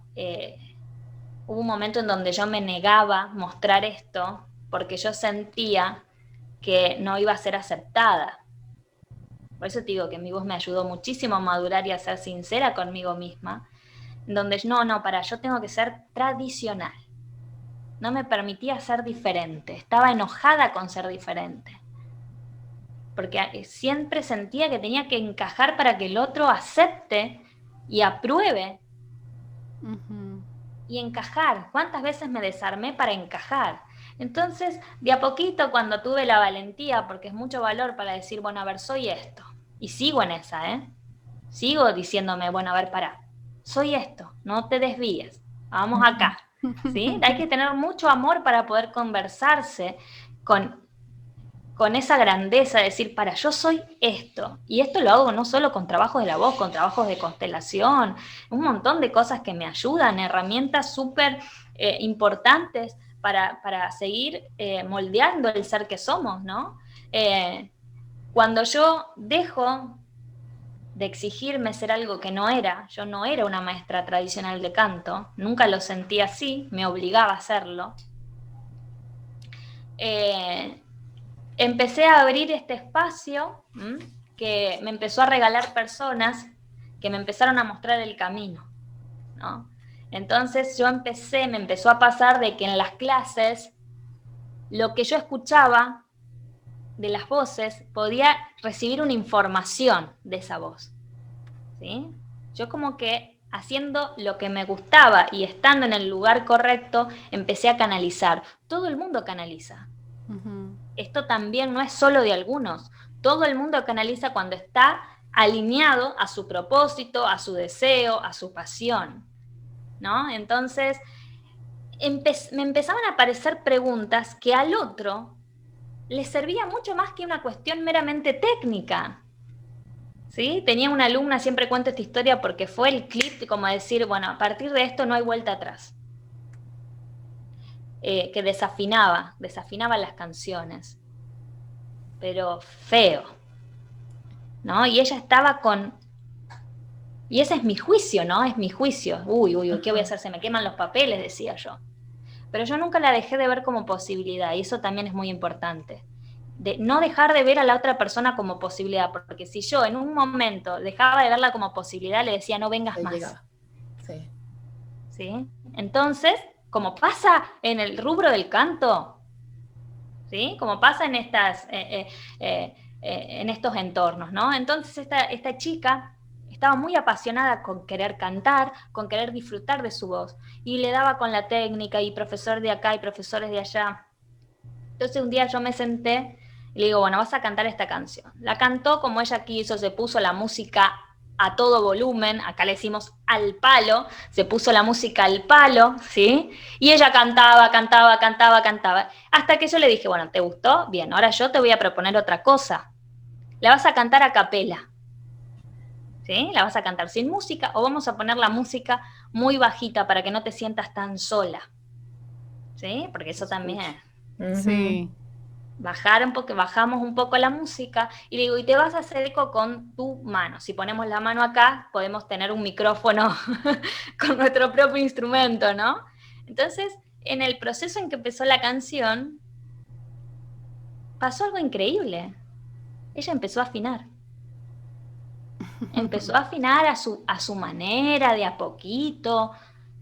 hubo un momento en donde yo me negaba a mostrar esto porque yo sentía que no iba a ser aceptada. Por eso te digo que mi voz me ayudó muchísimo a madurar y a ser sincera conmigo misma, donde yo tengo que ser tradicional. No me permitía ser diferente, estaba enojada con ser diferente. Porque siempre sentía que tenía que encajar para que el otro acepte y apruebe. Ujú. Y encajar. ¿Cuántas veces me desarmé para encajar? Entonces, de a poquito, cuando tuve la valentía, porque es mucho valor para decir, bueno, a ver, soy esto. Y sigo en esa, ¿eh? Sigo diciéndome, bueno, a ver, pará. Soy esto, no te desvíes. Vamos acá. ¿Sí? Hay que tener mucho amor para poder conversarse con esa grandeza de decir, para, yo soy esto. Y esto lo hago no solo con trabajos de la voz, con trabajos de constelación, un montón de cosas que me ayudan, herramientas súper importantes para seguir moldeando el ser que somos, ¿no? Cuando yo dejo de exigirme ser algo que no era, yo no era una maestra tradicional de canto, nunca lo sentí así, me obligaba a hacerlo. Empecé a abrir este espacio que me empezó a regalar personas que me empezaron a mostrar el camino, ¿no? Entonces me empezó a pasar de que en las clases lo que yo escuchaba de las voces podía recibir una información de esa voz, ¿sí? Yo como que haciendo lo que me gustaba y estando en el lugar correcto, empecé a canalizar. Todo el mundo canaliza. Ujú. Esto también no es solo de algunos. Todo el mundo canaliza cuando está alineado a su propósito, a su deseo, a su pasión, ¿no? Entonces, me empezaban a aparecer preguntas que al otro le servía mucho más que una cuestión meramente técnica. ¿Sí? Tenía una alumna, siempre cuento esta historia porque fue el clip, como decir, bueno, a partir de esto no hay vuelta atrás. Que desafinaba las canciones, pero feo, ¿no? Y ella estaba con... Y ese es mi juicio, ¿no? Es mi juicio. Uy, ¿qué voy a hacer? Se me queman los papeles, decía yo. Pero yo nunca la dejé de ver como posibilidad, y eso también es muy importante. De no dejar de ver a la otra persona como posibilidad, porque si yo en un momento dejaba de verla como posibilidad, le decía, no vengas Ahí más. llegaba. Sí. ¿Sí? Entonces, como pasa en el rubro del canto, ¿sí? Como pasa en en estos entornos, ¿no? Entonces esta chica estaba muy apasionada con querer cantar, con querer disfrutar de su voz, y le daba con la técnica, y profesor de acá y profesores de allá. Entonces un día yo me senté y le digo, bueno, vas a cantar esta canción. La cantó como ella quiso, se puso la música a todo volumen, acá le decimos al palo, se puso la música al palo, ¿sí? Y ella cantaba, cantaba, cantaba, cantaba, hasta que yo le dije, bueno, ¿te gustó? Bien, ahora yo te voy a proponer otra cosa. La vas a cantar a capela, ¿sí? La vas a cantar sin música, o vamos a poner la música muy bajita para que no te sientas tan sola, ¿sí? Porque eso también... Sí. Bajamos un poco la música, y le digo, y te vas a hacer eco con tu mano. Si ponemos la mano acá, podemos tener un micrófono con nuestro propio instrumento, ¿no? Entonces, en el proceso en que empezó la canción, pasó algo increíble. Ella empezó a afinar. Empezó a afinar a su manera, de a poquito,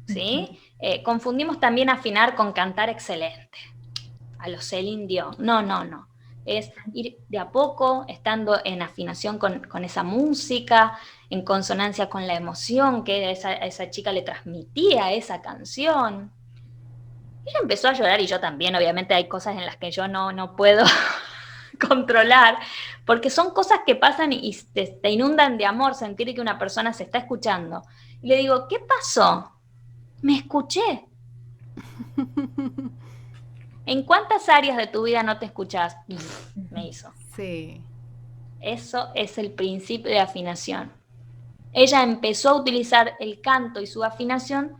¿sí? Confundimos también afinar con cantar excelente. A los Celine Dion. No. Es ir de a poco, estando en afinación con esa música, en consonancia con la emoción que esa chica le transmitía esa canción. Ella empezó a llorar, y yo también. Obviamente hay cosas en las que yo no puedo controlar, porque son cosas que pasan y te inundan de amor sentir que una persona se está escuchando. Y le digo, ¿qué pasó? Me escuché. ¿En cuántas áreas de tu vida no te escuchás? Me hizo. Sí. Eso es el principio de afinación. Ella empezó a utilizar el canto y su afinación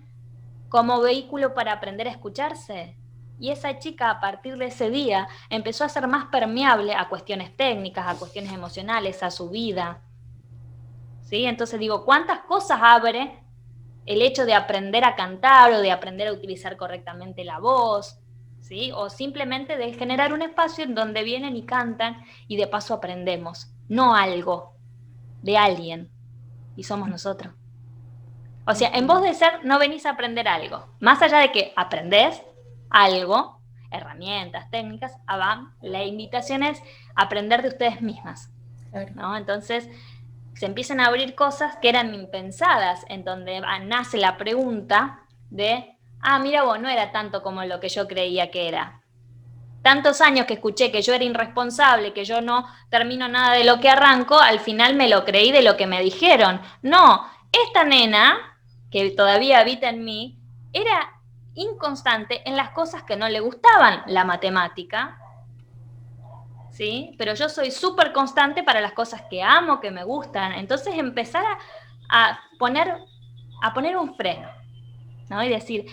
como vehículo para aprender a escucharse. Y esa chica, a partir de ese día, empezó a ser más permeable a cuestiones técnicas, a cuestiones emocionales, a su vida. ¿Sí? Entonces digo, ¿cuántas cosas abre el hecho de aprender a cantar o de aprender a utilizar correctamente la voz? ¿Sí? O simplemente de generar un espacio en donde vienen y cantan y de paso aprendemos, no algo, de alguien, y somos nosotros. O sea, en vos de ser no venís a aprender algo, más allá de que aprendés algo, herramientas, técnicas, la invitación es aprender de ustedes mismas, Claro. ¿no? Entonces se empiezan a abrir cosas que eran impensadas, en donde nace la pregunta de, mira vos, no era tanto como lo que yo creía que era. Tantos años que escuché que yo era irresponsable, que yo no termino nada de lo que arranco, al final me lo creí de lo que me dijeron. No, esta nena, que todavía habita en mí, era inconstante en las cosas que no le gustaban, la matemática, ¿sí? Pero yo soy súper constante para las cosas que amo, que me gustan. Entonces empezar a poner un freno, ¿no? Y decir,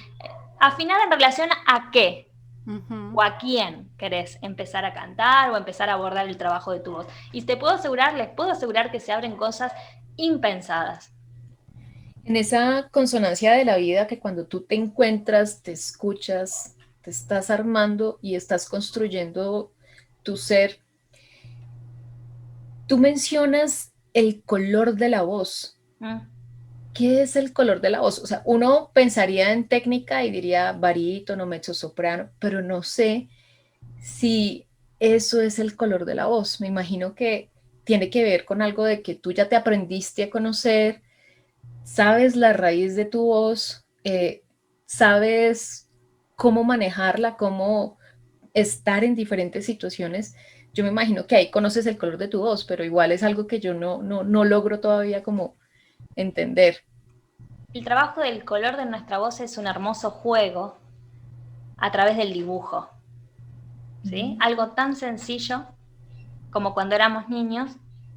afinar en relación a qué. O a quién querés empezar a cantar o empezar a abordar el trabajo de tu voz. Y les puedo asegurar que se abren cosas impensadas. En esa consonancia de la vida que cuando tú te encuentras, te escuchas, te estás armando y estás construyendo tu ser, tú mencionas el color de la voz. ¿Qué es el color de la voz? O sea, uno pensaría en técnica y diría barítono, mezzosoprano, pero no sé si eso es el color de la voz. Me imagino que tiene que ver con algo de que tú ya te aprendiste a conocer, sabes la raíz de tu voz, sabes cómo manejarla, cómo estar en diferentes situaciones. Yo me imagino que ahí conoces el color de tu voz, pero igual es algo que yo no logro todavía como entender. El trabajo del color de nuestra voz es un hermoso juego a través del dibujo, ¿sí? Algo tan sencillo como cuando éramos niños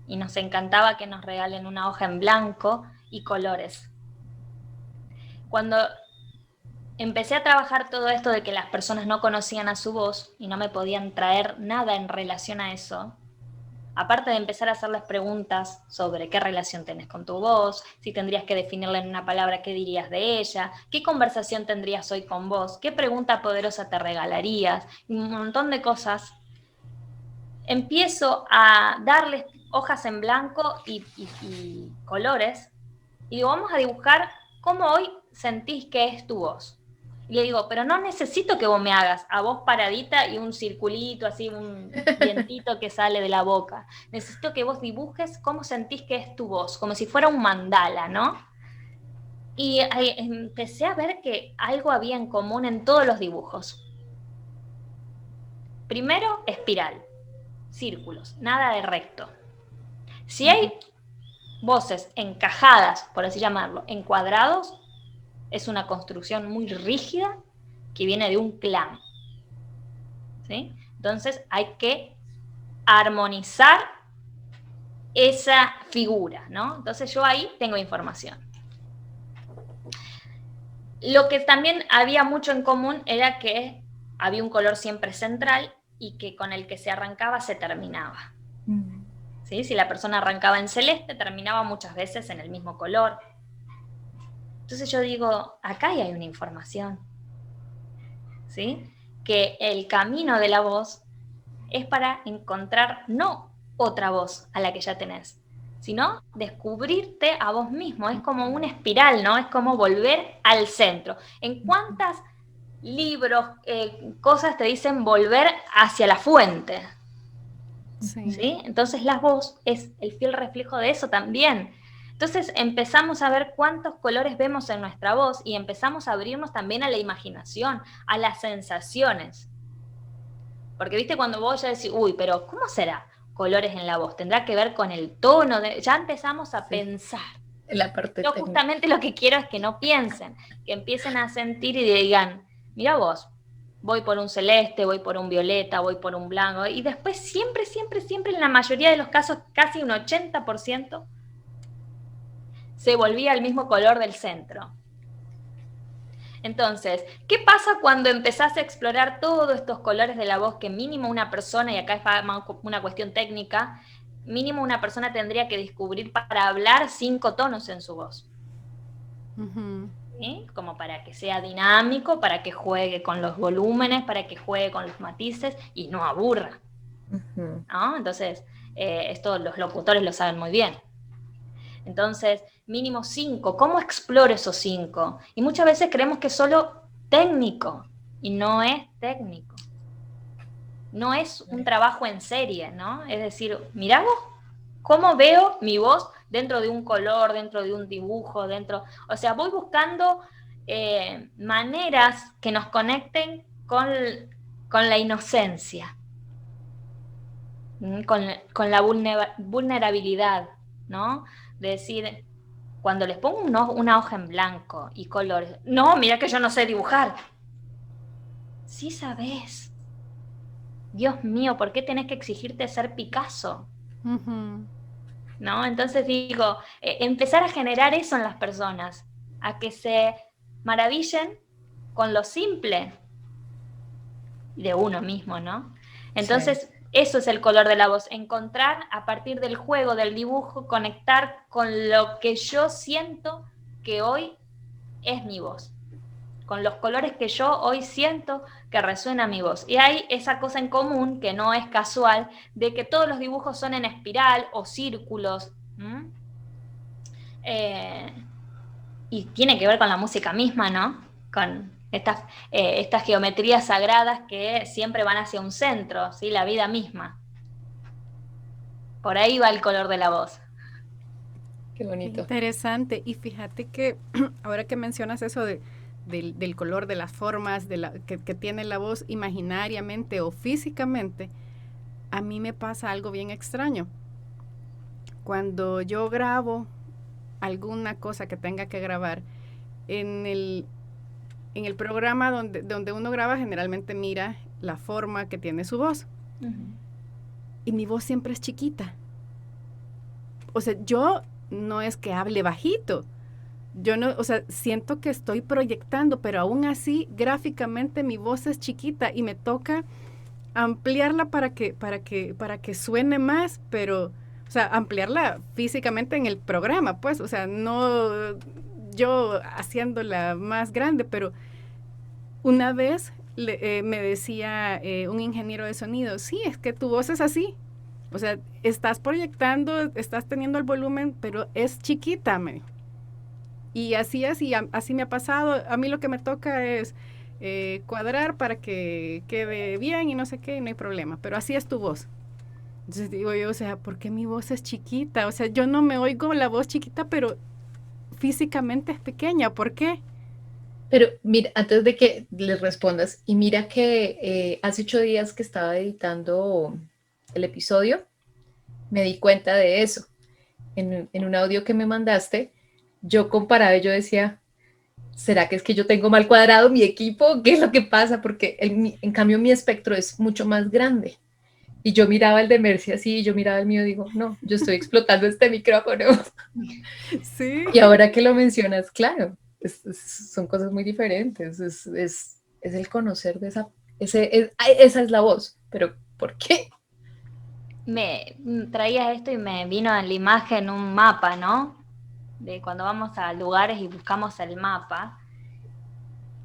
y nos encantaba que nos regalen una hoja en blanco y colores. Cuando empecé a trabajar todo esto de que las personas no conocían a su voz y no me podían traer nada en relación a eso, aparte de empezar a hacerles preguntas sobre qué relación tenés con tu voz, si tendrías que definirla en una palabra, qué dirías de ella, qué conversación tendrías hoy con vos, qué pregunta poderosa te regalarías, un montón de cosas, empiezo a darles hojas en blanco y colores y digo, vamos a dibujar cómo hoy sentís que es tu voz. Y le digo, pero no necesito que vos me hagas a vos paradita y un circulito, así un vientito que sale de la boca. Necesito que vos dibujes cómo sentís que es tu voz, como si fuera un mandala, ¿no? Y empecé a ver que algo había en común en todos los dibujos. Primero, espiral, círculos, nada de recto. Si hay voces encajadas, por así llamarlo, en cuadrados, es una construcción muy rígida que viene de un clan, ¿sí? Entonces hay que armonizar esa figura, ¿no? Entonces yo ahí tengo información. Lo que también había mucho en común era que había un color siempre central y que con el que se arrancaba se terminaba. ¿Sí? Si la persona arrancaba en celeste, terminaba muchas veces en el mismo color. Entonces yo digo, acá hay una información, ¿sí? Que el camino de la voz es para encontrar no otra voz a la que ya tenés, sino descubrirte a vos mismo. Es como una espiral, ¿no? Es como volver al centro. ¿En cuántos libros, cosas te dicen volver hacia la fuente? Sí. ¿Sí? Entonces la voz es el fiel reflejo de eso también. Entonces empezamos a ver cuántos colores vemos en nuestra voz y empezamos a abrirnos también a la imaginación, a las sensaciones. Porque viste cuando vos ya decís, uy, pero ¿cómo será? Colores en la voz, tendrá que ver con el tono, ya empezamos a pensar. En la parte Yo técnica. justamente lo que quiero es que no piensen, que empiecen a sentir y digan, mira vos, voy por un celeste, voy por un violeta, voy por un blanco, y después siempre, siempre, siempre, en la mayoría de los casos, casi un 80%, se volvía el mismo color del centro. Entonces, ¿qué pasa cuando empezás a explorar todos estos colores de la voz que mínimo una persona, y acá es una cuestión técnica, mínimo una persona tendría que descubrir para hablar 5 tonos en su voz? ¿Sí? Como para que sea dinámico, para que juegue con los volúmenes, para que juegue con los matices y no aburra. ¿No? Entonces, esto los locutores lo saben muy bien. Entonces, mínimo 5. ¿Cómo exploro esos 5? Y muchas veces creemos que es solo técnico, y no es técnico. No es un trabajo en serie, ¿no? Es decir, mirá vos, ¿cómo veo mi voz dentro de un color, dentro de un dibujo, o sea, voy buscando maneras que nos conecten con la inocencia, con la vulnerabilidad, ¿no? De decir, cuando les pongo una hoja en blanco y colores, no, mira que yo no sé dibujar. Sí sabés. Dios mío, ¿por qué tenés que exigirte ser Picasso? ¿No? Entonces digo, empezar a generar eso en las personas, a que se maravillen con lo simple de uno mismo, ¿no? Entonces, sí, eso es el color de la voz, encontrar a partir del juego, del dibujo, conectar con lo que yo siento que hoy es mi voz, con los colores que yo hoy siento que resuena mi voz. Y hay esa cosa en común, que no es casual, de que todos los dibujos son en espiral o círculos. Y tiene que ver con la música misma, ¿no? Con estas geometrías sagradas que siempre van hacia un centro, ¿sí? La vida misma. Por ahí va el color de la voz. Qué bonito. Qué interesante. Y fíjate que ahora que mencionas eso del color, de las formas que tiene la voz imaginariamente o físicamente, a mí me pasa algo bien extraño. Cuando yo grabo alguna cosa que tenga que grabar, en el programa donde uno graba, generalmente mira la forma que tiene su voz. Y mi voz siempre es chiquita. O sea, yo no es que hable bajito. Yo no, o sea, siento que estoy proyectando, pero aún así, gráficamente mi voz es chiquita y me toca ampliarla para que suene más, pero, o sea, ampliarla físicamente en el programa, pues, o sea, no yo haciéndola más grande, pero una vez me decía un ingeniero de sonido, sí, es que tu voz es así. O sea, estás proyectando, estás teniendo el volumen, pero es chiquita, me dijo. Y así me ha pasado. A mí lo que me toca es cuadrar para que quede bien y no sé qué, y no hay problema. Pero así es tu voz. Entonces digo yo, o sea, ¿por qué mi voz es chiquita? O sea, yo no me oigo la voz chiquita, pero físicamente es pequeña. ¿Por qué? Pero mira, antes de que les respondas, y mira que hace 8 días que estaba editando el episodio, me di cuenta de eso. En un audio que me mandaste, yo comparaba y yo decía, ¿será que es que yo tengo mal cuadrado mi equipo? ¿Qué es lo que pasa? Porque en cambio mi espectro es mucho más grande. Y yo miraba el de Mercy así, y yo miraba el mío y digo, no, yo estoy explotando este micrófono. Sí. Y ahora que lo mencionas, claro, son cosas muy diferentes. Es el conocer de esa es la voz, pero ¿por qué? Me traías esto y me vino en la imagen un mapa, ¿no? De cuando vamos a lugares y buscamos el mapa.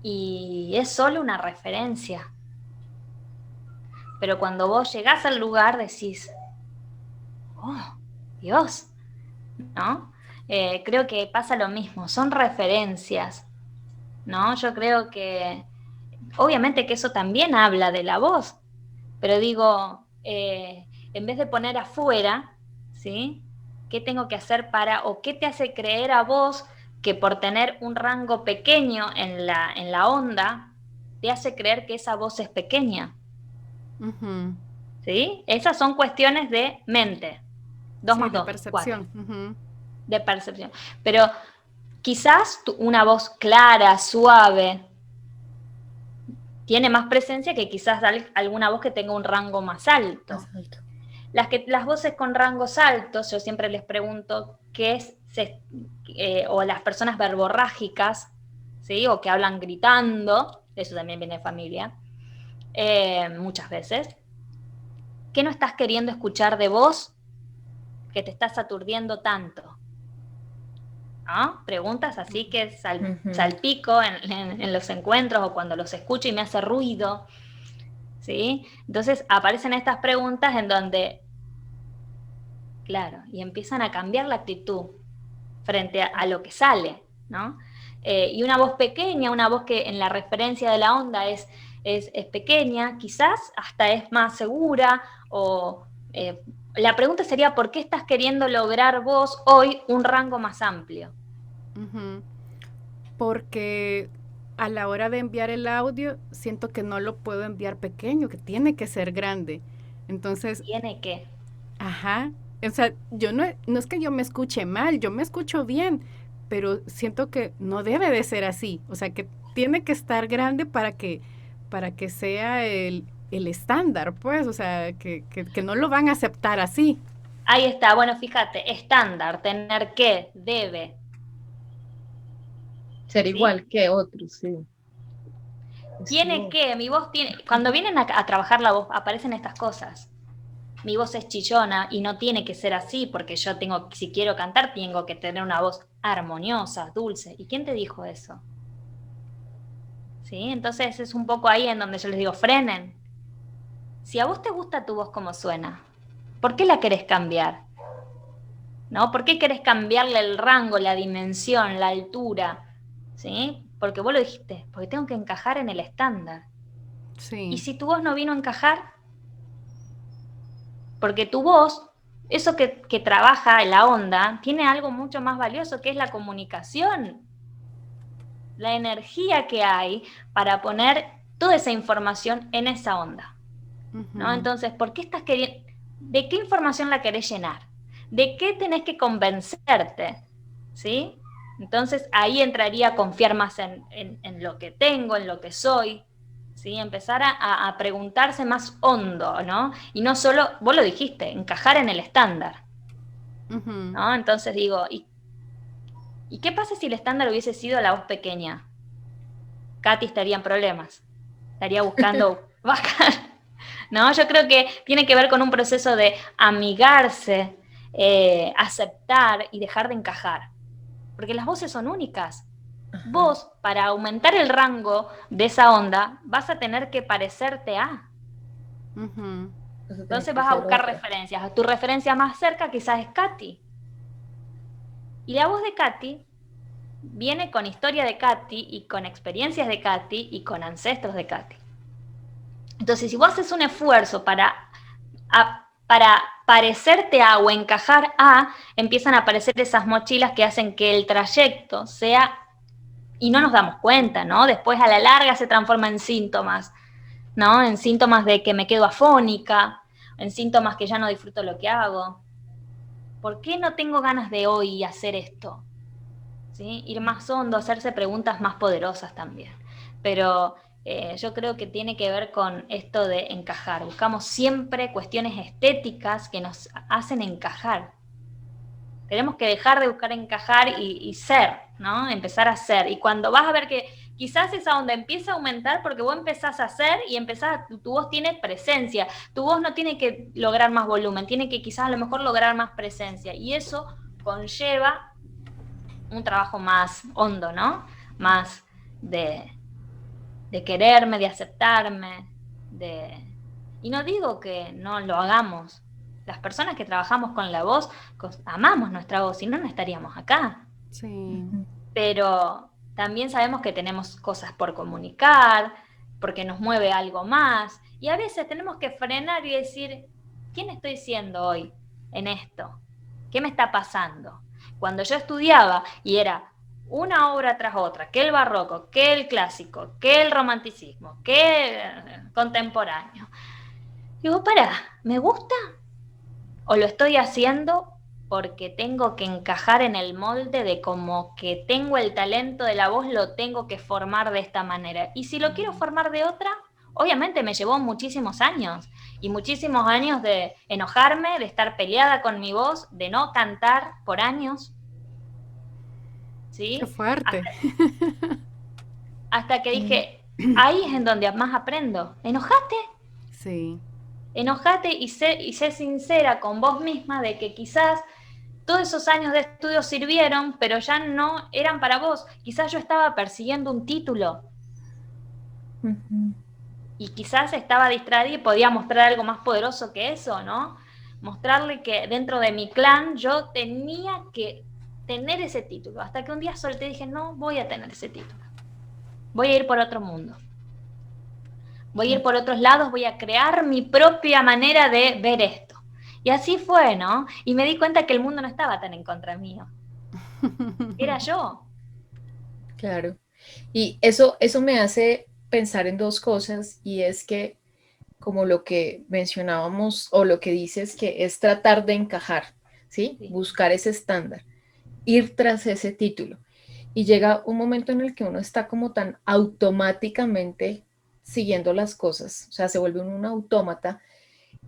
Y es solo una referencia. Pero cuando vos llegás al lugar decís, oh, Dios, ¿no? Creo que pasa lo mismo, son referencias, ¿no? Yo creo que, obviamente que eso también habla de la voz, pero digo, en vez de poner afuera, ¿sí? ¿Qué tengo que hacer o qué te hace creer a vos que por tener un rango pequeño en la onda, te hace creer que esa voz es pequeña? Ujú. ¿Sí? Esas son cuestiones de mente. 2 Sí, más de 2, 4. percepción. Ujú. De percepción. Pero quizás una voz clara, suave, tiene más presencia que quizás alguna voz que tenga un rango más alto. Más alto. Las voces con rangos altos, yo siempre les pregunto qué es, o las personas verborrágicas, ¿sí? O que hablan gritando, eso también viene de familia, muchas veces. ¿Qué no estás queriendo escuchar de vos que te estás aturdiendo tanto? ¿No? Preguntas así que salpico en los encuentros o cuando los escucho y me hace ruido, ¿sí? Entonces aparecen estas preguntas en donde, claro, y empiezan a cambiar la actitud frente a lo que sale, ¿no? Y una voz pequeña, una voz que en la referencia de la onda es pequeña, quizás hasta es más segura, o la pregunta sería, ¿por qué estás queriendo lograr vos hoy un rango más amplio? Ujú. Porque a la hora de enviar el audio siento que no lo puedo enviar pequeño, que tiene que ser grande. Entonces, Tiene que. ajá, o sea, yo no es que yo me escuche mal, yo me escucho bien, pero siento que no debe de ser así. O sea, que tiene que estar grande para que sea el estándar, pues, o sea, que no lo van a aceptar así. Ahí está, bueno, fíjate, estándar, tener que, debe, Ser ¿sí? igual que otros, sí. Tiene Eso. que, mi voz tiene, cuando vienen a trabajar la voz, aparecen estas cosas. Mi voz es chillona y no tiene que ser así, porque yo tengo, si quiero cantar, tengo que tener una voz armoniosa, dulce. ¿Y quién te dijo eso? ¿Sí? Entonces es un poco ahí en donde yo les digo, frenen. Si a vos te gusta tu voz como suena, ¿por qué la querés cambiar? ¿No? ¿Por qué querés cambiarle el rango, la dimensión, la altura? ¿Sí? Porque vos lo dijiste, porque tengo que encajar en el estándar. Y Sí. si tu voz no vino a encajar, porque tu voz, eso que trabaja en la onda, tiene algo mucho más valioso que es la comunicación, la energía que hay para poner toda esa información en esa onda, ¿no? Ujú. Entonces, ¿por qué estás queriendo, de qué información la querés llenar? ¿De qué tenés que convencerte? ¿Sí? Entonces ahí entraría a confiar más en lo que tengo, en lo que soy, ¿sí? Empezar a preguntarse más hondo, ¿no? Y no solo, vos lo dijiste, encajar en el estándar, Ujú. ¿no? Entonces digo, ¿y qué pasa si el estándar hubiese sido la voz pequeña? Katy estaría en problemas, estaría buscando bajar, ¿no? Yo creo que tiene que ver con un proceso de amigarse, aceptar y dejar de encajar, porque las voces son únicas. Ajá. Vos, para aumentar el rango de esa onda, vas a tener que parecerte a. Ujú. Vas a tener Entonces que vas a ser buscar otra. referencias. Tu referencia más cerca quizás es Katy. Y la voz de Katy viene con historia de Katy y con experiencias de Katy y con ancestros de Katy. Entonces, si vos haces un esfuerzo para parecerte a o encajar a, empiezan a aparecer esas mochilas que hacen que el trayecto sea, y no nos damos cuenta, ¿no? Después a la larga se transforma en síntomas, ¿no? En síntomas de que me quedo afónica, en síntomas que ya no disfruto lo que hago. ¿Por qué no tengo ganas de hoy hacer esto? ¿Sí? Ir más hondo, hacerse preguntas más poderosas también. Pero yo creo que tiene que ver con esto de encajar. Buscamos siempre cuestiones estéticas que nos hacen encajar. Tenemos que dejar de buscar encajar y ser, ¿no? Empezar a ser. Y cuando vas a ver que quizás esa onda empieza a aumentar porque vos empezás a hacer y tu voz tiene presencia. Tu voz no tiene que lograr más volumen, tiene que quizás a lo mejor lograr más presencia. Y eso conlleva un trabajo más hondo, ¿no? Más de, de quererme, de aceptarme, de... Y no digo que no lo hagamos. Las personas que trabajamos con la voz, amamos nuestra voz, si no, no estaríamos acá. Sí. Ujú. Pero también sabemos que tenemos cosas por comunicar, porque nos mueve algo más. Y a veces tenemos que frenar y decir, ¿quién estoy siendo hoy en esto? ¿Qué me está pasando? Cuando yo estudiaba y era una obra tras otra, que el barroco, que el clásico, que el romanticismo, que el contemporáneo, Digo, pará, ¿me gusta? ¿O lo estoy haciendo porque tengo que encajar en el molde de como que tengo el talento de la voz, lo tengo que formar de esta manera? Y si lo quiero formar de otra, obviamente me llevó muchísimos años, y muchísimos años de enojarme, de estar peleada con mi voz, de no cantar por años, Qué ¿sí? fuerte. Hasta que dije, ahí es en donde más aprendo. Enojate, Sí. enojate y sé sincera con vos misma de que quizás todos esos años de estudio sirvieron, pero ya no eran para vos. Quizás yo estaba persiguiendo un título Ujú. y quizás estaba distraída y podía mostrar algo más poderoso que eso, ¿no? Mostrarle que dentro de mi clan yo tenía que tener ese título. Hasta que un día solté y dije, no voy a tener ese título. Voy a ir por otro mundo. Voy a ir por otros lados, voy a crear mi propia manera de ver esto. Y así fue, ¿no? Y me di cuenta que el mundo no estaba tan en contra mío. Era yo. Claro. Y eso me hace pensar en dos cosas, y es que, como lo que mencionábamos o lo que dices, que es tratar de encajar, ¿sí? Sí. Buscar ese estándar, ir tras ese título. Y llega un momento en el que uno está como tan automáticamente siguiendo las cosas, o sea, se vuelve un autómata,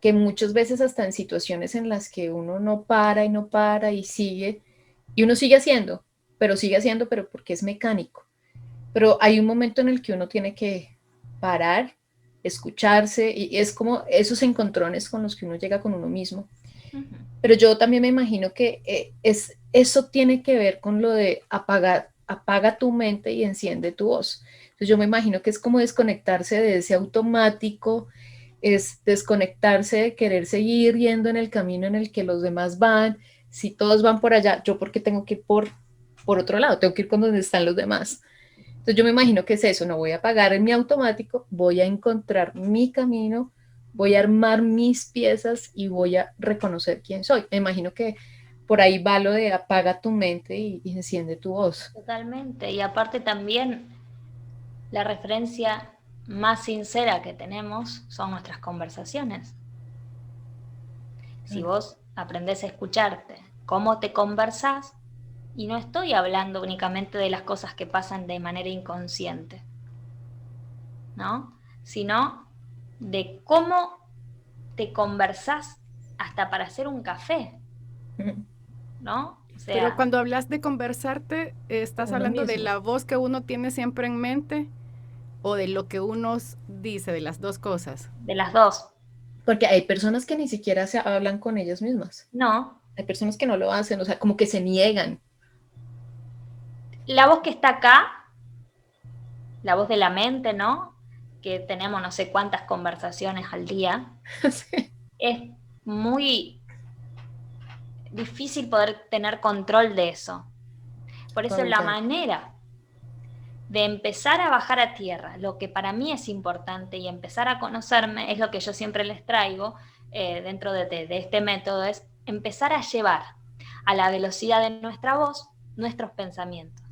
que muchas veces hasta en situaciones en las que uno no para y no para y uno sigue haciendo, pero porque es mecánico. Pero hay un momento en el que uno tiene que parar, escucharse, y es como esos encontrones con los que uno llega con uno mismo. Uh-huh. Pero yo también me imagino que eso tiene que ver con lo de apaga tu mente y enciende tu voz. Entonces yo me imagino que es como desconectarse de ese automático, es desconectarse de querer seguir yendo en el camino en el que los demás van. Si todos van por allá, yo porque tengo que ir por otro lado, tengo que ir con donde están los demás. Entonces yo me imagino que es eso, no voy a apagar en mi automático, voy a encontrar mi camino, voy a armar mis piezas y voy a reconocer quién soy. Me imagino que por ahí va lo de apaga tu mente y enciende tu voz. Totalmente. Y aparte también la referencia más sincera que tenemos son nuestras conversaciones. Si vos aprendés a escucharte, cómo te conversás, y no estoy hablando únicamente de las cosas que pasan de manera inconsciente, ¿no? Sino de cómo te conversás hasta para hacer un café, ¿no? O sea, Pero cuando hablas de conversarte, ¿estás Uno hablando de mismo. la voz que uno tiene siempre en mente o de lo que uno dice, de las dos cosas? de las dos. Porque hay personas que ni siquiera se hablan con ellas mismas. No, Hay personas que no lo hacen, o sea, como que se niegan. la voz que está acá, la voz de la mente, ¿no? Que tenemos no sé cuántas conversaciones al día, Sí. es muy difícil poder tener control de eso. Por eso la Total. manera de empezar a bajar a tierra, lo que para mí es importante y empezar a conocerme, es lo que yo siempre les traigo dentro de este método, es empezar a llevar a la velocidad de nuestra voz nuestros pensamientos.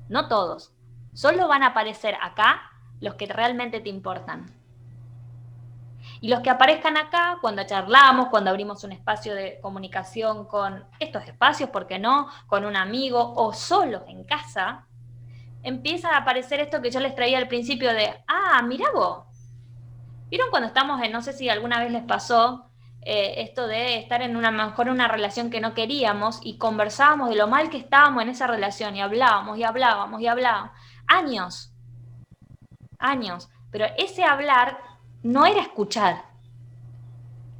No todos, solo van a aparecer acá los que realmente te importan. Y los que aparezcan acá, cuando charlamos, cuando abrimos un espacio de comunicación con estos espacios, ¿por qué no? Con un amigo o solos en casa, empieza a aparecer esto que yo les traía al principio de, mirá vos. ¿Vieron cuando estamos en, no sé si alguna vez les pasó, esto de estar en una relación que no queríamos y conversábamos de lo mal que estábamos en esa relación y hablábamos y hablábamos y hablábamos? Años. Pero ese hablar no era escuchar.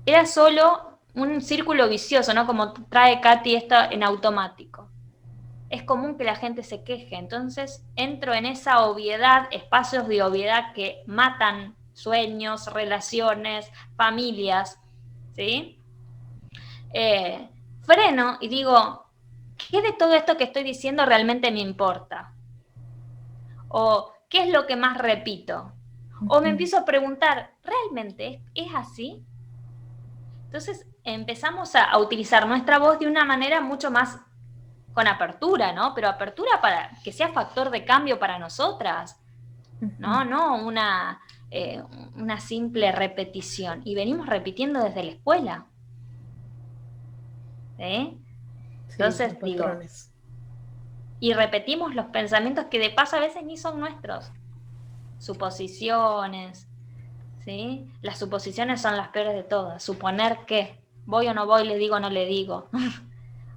Era solo un círculo vicioso, ¿no? Como trae Katy esto en automático. Es común que la gente se queje, entonces entro en esa obviedad, espacios de obviedad que matan sueños, relaciones, familias, ¿sí? Freno y digo, ¿qué de todo esto que estoy diciendo realmente me importa? ¿O qué es lo que más repito? O me empiezo a preguntar, ¿realmente es así? Entonces empezamos a utilizar nuestra voz de una manera mucho más con apertura, ¿no? Pero apertura para que sea factor de cambio para nosotras, ¿no? No una una simple repetición, y venimos repitiendo desde la escuela. ¿Sí? Entonces son digo, patrones. y repetimos los pensamientos que de paso a veces ni son nuestros, suposiciones, ¿sí? Las suposiciones son las peores de todas. Suponer que voy o no voy, le digo o no le digo,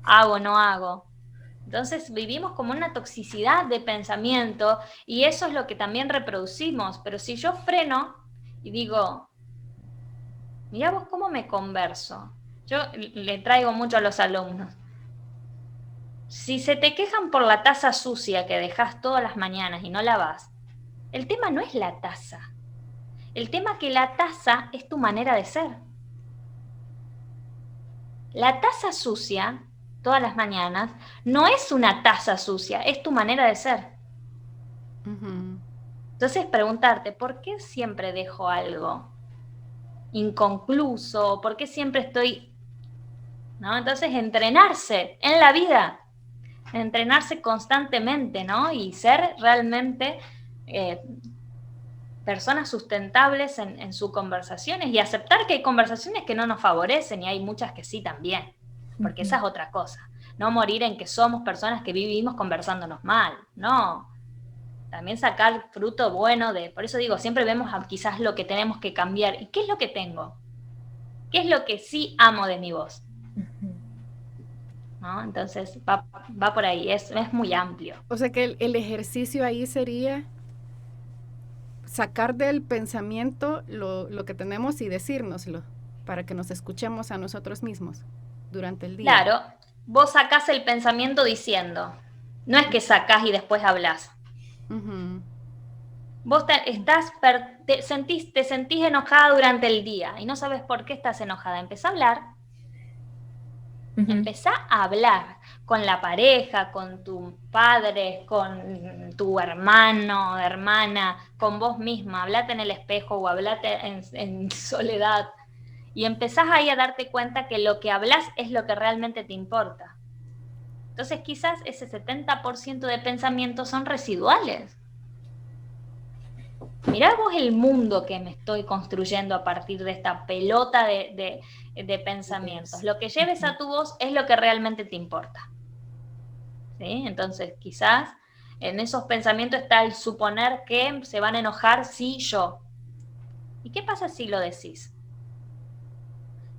hago o no hago. Entonces vivimos como una toxicidad de pensamiento, y eso es lo que también reproducimos. Pero si yo freno y digo, mirá vos cómo me converso. Yo le traigo mucho a los alumnos. Si se te quejan por la taza sucia que dejas todas las mañanas y no lavas, el tema no es la taza. El tema es que la taza es tu manera de ser. La taza sucia, todas las mañanas, no es una taza sucia, es tu manera de ser. Ujú. Entonces preguntarte, ¿por qué siempre dejo algo inconcluso? ¿Por qué siempre estoy...? ¿No? Entonces entrenarse en la vida, entrenarse constantemente, ¿no? Y ser realmente personas sustentables en sus conversaciones, y aceptar que hay conversaciones que no nos favorecen y hay muchas que sí también, porque esa es otra cosa. No morir en que somos personas que vivimos conversándonos mal, no. También sacar fruto bueno de... Por eso digo, siempre vemos quizás lo que tenemos que cambiar. ¿Y qué es lo que tengo? ¿Qué es lo que sí amo de mi voz? ¿No? Entonces va por ahí, es muy amplio. O sea que el ejercicio ahí sería sacar del pensamiento lo que tenemos y decírnoslo para que nos escuchemos a nosotros mismos durante el día. Claro, vos sacás el pensamiento diciendo, no es que sacás y después hablás. Uh-huh. Vos te sentís enojada durante el día y no sabes por qué estás enojada. Empezá a hablar. Empezá a hablar con la pareja, con tu padre, con tu hermano, hermana, con vos misma. Hablate en el espejo o hablate en soledad. Y empezás ahí a darte cuenta que lo que hablas es lo que realmente te importa. Entonces quizás ese 70% de pensamientos son residuales. Mirá vos el mundo que me estoy construyendo a partir de esta pelota de pensamientos. Lo que lleves a tu voz es lo que realmente te importa. ¿Sí? Entonces quizás en esos pensamientos está el suponer que se van a enojar si yo. ¿Y qué pasa si lo decís?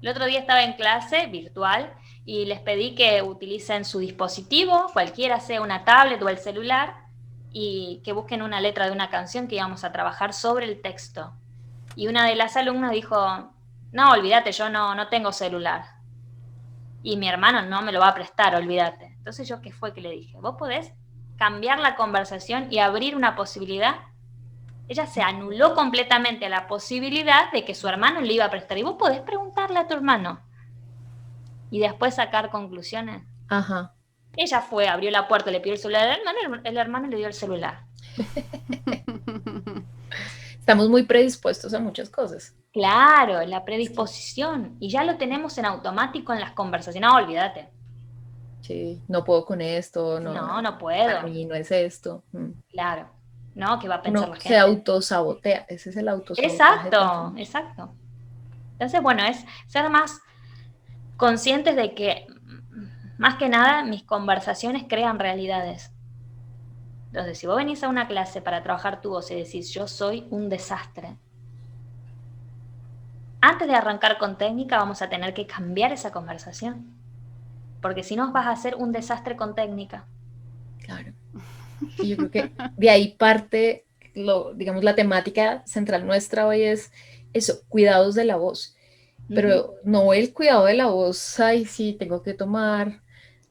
El otro día estaba en clase virtual y les pedí que utilicen su dispositivo, cualquiera sea una tablet o el celular, y que busquen una letra de una canción que íbamos a trabajar sobre el texto. Y una de las alumnas dijo, no, olvídate, yo no tengo celular. Y mi hermano no me lo va a prestar, olvídate. Entonces yo, ¿qué fue que le dije? Vos podés cambiar la conversación y abrir una posibilidad. Ella se anuló completamente la posibilidad de que su hermano le iba a prestar. Y vos podés preguntarle a tu hermano y después sacar conclusiones. Ajá. Ella fue, abrió la puerta, le pidió el celular al hermano, el hermano le dio el celular. Estamos muy predispuestos a muchas cosas. Claro, la predisposición. Y ya lo tenemos en automático en las conversaciones. No, olvídate. Sí, no puedo con esto, No puedo. Para mí no es esto. Claro. No, ¿qué va a pensar la gente? Se autosabotea, ese es el autosabotaje. Exacto. Entonces, bueno, es ser más conscientes de que, más que nada, mis conversaciones crean realidades. Entonces, si vos venís a una clase para trabajar tu voz y decís, yo soy un desastre, antes de arrancar con técnica vamos a tener que cambiar esa conversación. Porque si no vas a hacer un desastre con técnica. Claro. Y yo creo que de ahí parte, digamos, la temática central nuestra hoy es eso, cuidados de la voz. Pero no el cuidado de la voz, ay, sí, tengo que tomar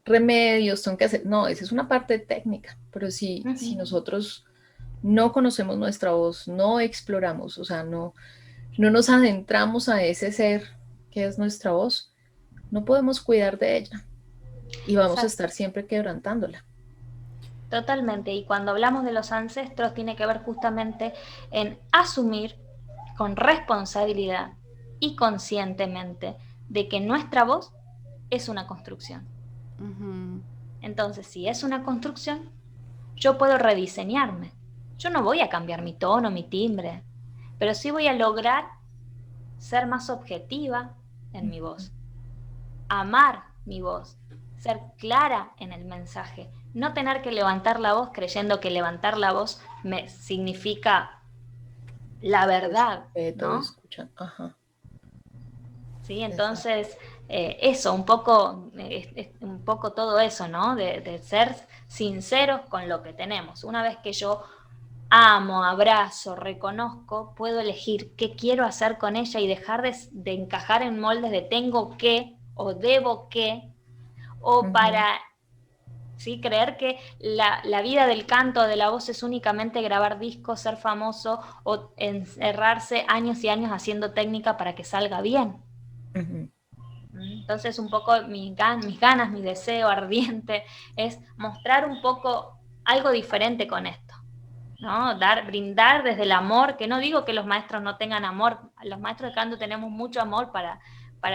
remedios, tengo que hacer. No, esa es una parte técnica. Pero si nosotros no conocemos nuestra voz, no exploramos, o sea, no nos adentramos a ese ser que es nuestra voz, no podemos cuidar de ella y vamos a estar siempre quebrantándola. Totalmente, y cuando hablamos de los ancestros tiene que ver justamente en asumir con responsabilidad y conscientemente de que nuestra voz es una construcción. Entonces, si es una construcción, yo puedo rediseñarme. Yo no voy a cambiar mi tono, mi timbre, pero sí voy a lograr ser más objetiva en mi voz, amar mi voz, ser clara en el mensaje, no tener que levantar la voz creyendo que levantar la voz me significa la verdad, Todo ¿no? escuchan. Ajá. ¿Sí? Entonces, eso, es un poco todo eso, ¿no? De ser sinceros con lo que tenemos. Una vez que yo amo, abrazo, reconozco, puedo elegir qué quiero hacer con ella y dejar de encajar en moldes de tengo que o debo que, o para, ¿sí? Creer que la vida del canto, de la voz es únicamente grabar discos, ser famoso o encerrarse años y años haciendo técnica para que salga bien. Ujú. Entonces un poco mis ganas, mi deseo ardiente es mostrar un poco algo diferente con esto, ¿no? Brindar desde el amor, que no digo que los maestros no tengan amor, los maestros de canto tenemos mucho amor para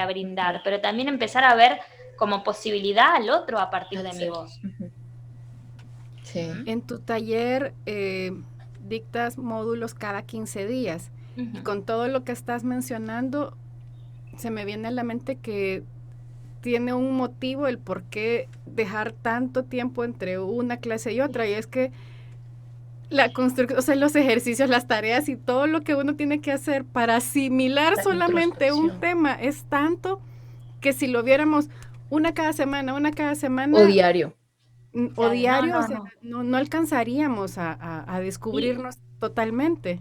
brindar, pero también empezar a ver como posibilidad al otro a partir de mi voz. Sí. En tu taller dictas módulos cada 15 días y con todo lo que estás mencionando, se me viene a la mente que tiene un motivo el por qué dejar tanto tiempo entre una clase y otra, y es que la construcción, o sea, los ejercicios, las tareas y todo lo que uno tiene que hacer para asimilar La solamente un introspección. tema es tanto que si lo viéramos una cada semana, O diario. o Claro, diario, no, o sea, no alcanzaríamos a Y descubrirnos totalmente.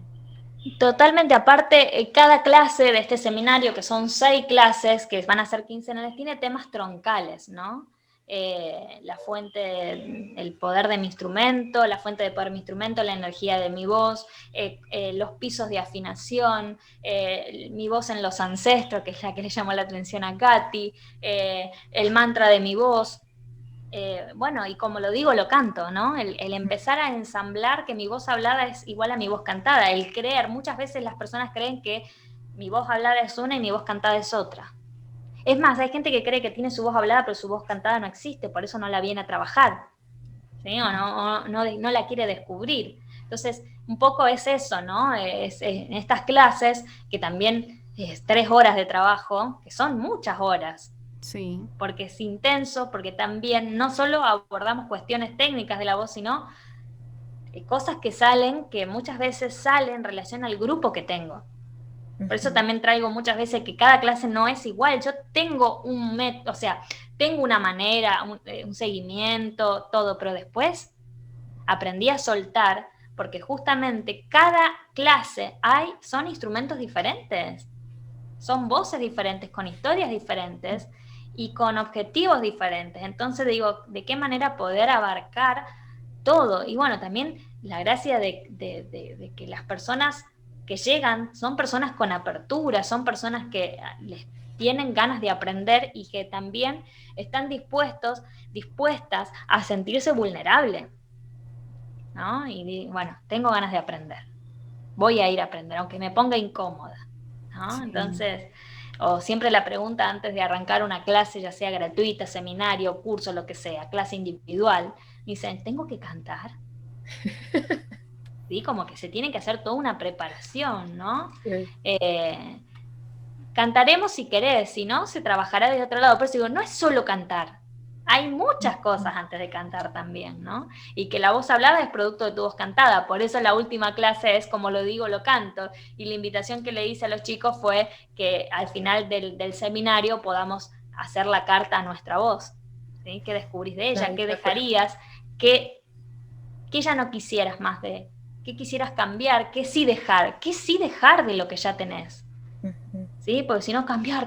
totalmente, aparte, cada clase de este seminario, que son 6 clases, que van a ser quincenales, tiene temas troncales, ¿no? La fuente, el poder de mi instrumento, la fuente de poder de mi instrumento, la energía de mi voz, los pisos de afinación, mi voz en los ancestros, que es la que le llamó la atención a Katy, el mantra de mi voz. Bueno, y como lo digo, lo canto, ¿no? El empezar a ensamblar que mi voz hablada es igual a mi voz cantada, el creer, muchas veces las personas creen que mi voz hablada es una y mi voz cantada es otra. Es más, hay gente que cree que tiene su voz hablada, pero su voz cantada no existe, por eso no la viene a trabajar, ¿sí? O no la quiere descubrir. Entonces, un poco es eso, ¿no? En estas clases, que también es 3 horas de trabajo, que son muchas horas, Sí. porque es intenso, porque también no solo abordamos cuestiones técnicas de la voz, sino cosas que salen, que muchas veces salen en relación al grupo que tengo. Por eso también traigo muchas veces que cada clase no es igual. Yo tengo un método, o sea, tengo una manera, un seguimiento, todo, pero después aprendí a soltar, porque justamente cada clase son instrumentos diferentes, son voces diferentes, con historias diferentes y con objetivos diferentes. Entonces digo, ¿de qué manera poder abarcar todo? Y bueno, también la gracia de que las personas que llegan son personas con apertura, son personas que les tienen ganas de aprender y que también están dispuestas a sentirse vulnerables, ¿no? Y bueno, tengo ganas de aprender, voy a ir a aprender, aunque me ponga incómoda, ¿no? Sí. Entonces, o siempre la pregunta antes de arrancar una clase, ya sea gratuita, seminario, curso, lo que sea, clase individual, me dicen, ¿tengo que cantar? ¿Sí? Como que se tiene que hacer toda una preparación, ¿no? Cantaremos si querés, si no, se trabajará de otro lado. Pero digo, no es solo cantar. Hay muchas cosas antes de cantar también, ¿no? Y que la voz hablada es producto de tu voz cantada. Por eso la última clase es como lo digo, lo canto. Y la invitación que le hice a los chicos fue que al final del seminario podamos hacer la carta a nuestra voz, ¿sí? ¿Qué descubrís de ella? ¿Qué dejarías? ¿Qué ya no quisieras más de? ¿Qué quisieras cambiar? ¿Qué sí dejar? ¿Qué sí dejar de lo que ya tenés? ¿Sí? Porque si no, cambiar,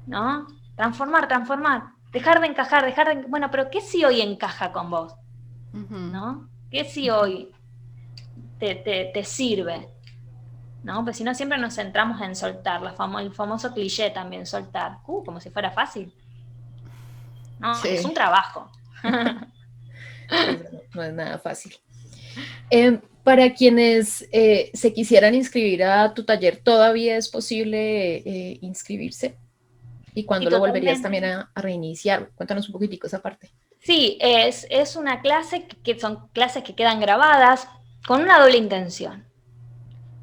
¿no? Transformar, dejar de encajar, bueno, pero ¿qué si hoy encaja con vos? ¿No? ¿Qué si hoy te sirve? ¿No? Pues si no, siempre nos centramos en soltar, el famoso cliché también, soltar, como si fuera fácil. No, Sí. es un trabajo. No es nada fácil. Para quienes se quisieran inscribir a tu taller, ¿todavía es posible inscribirse? ¿Y cuándo lo volverías también a reiniciar? Cuéntanos un poquitico esa parte. Sí, es una clase que son clases que quedan grabadas con una doble intención.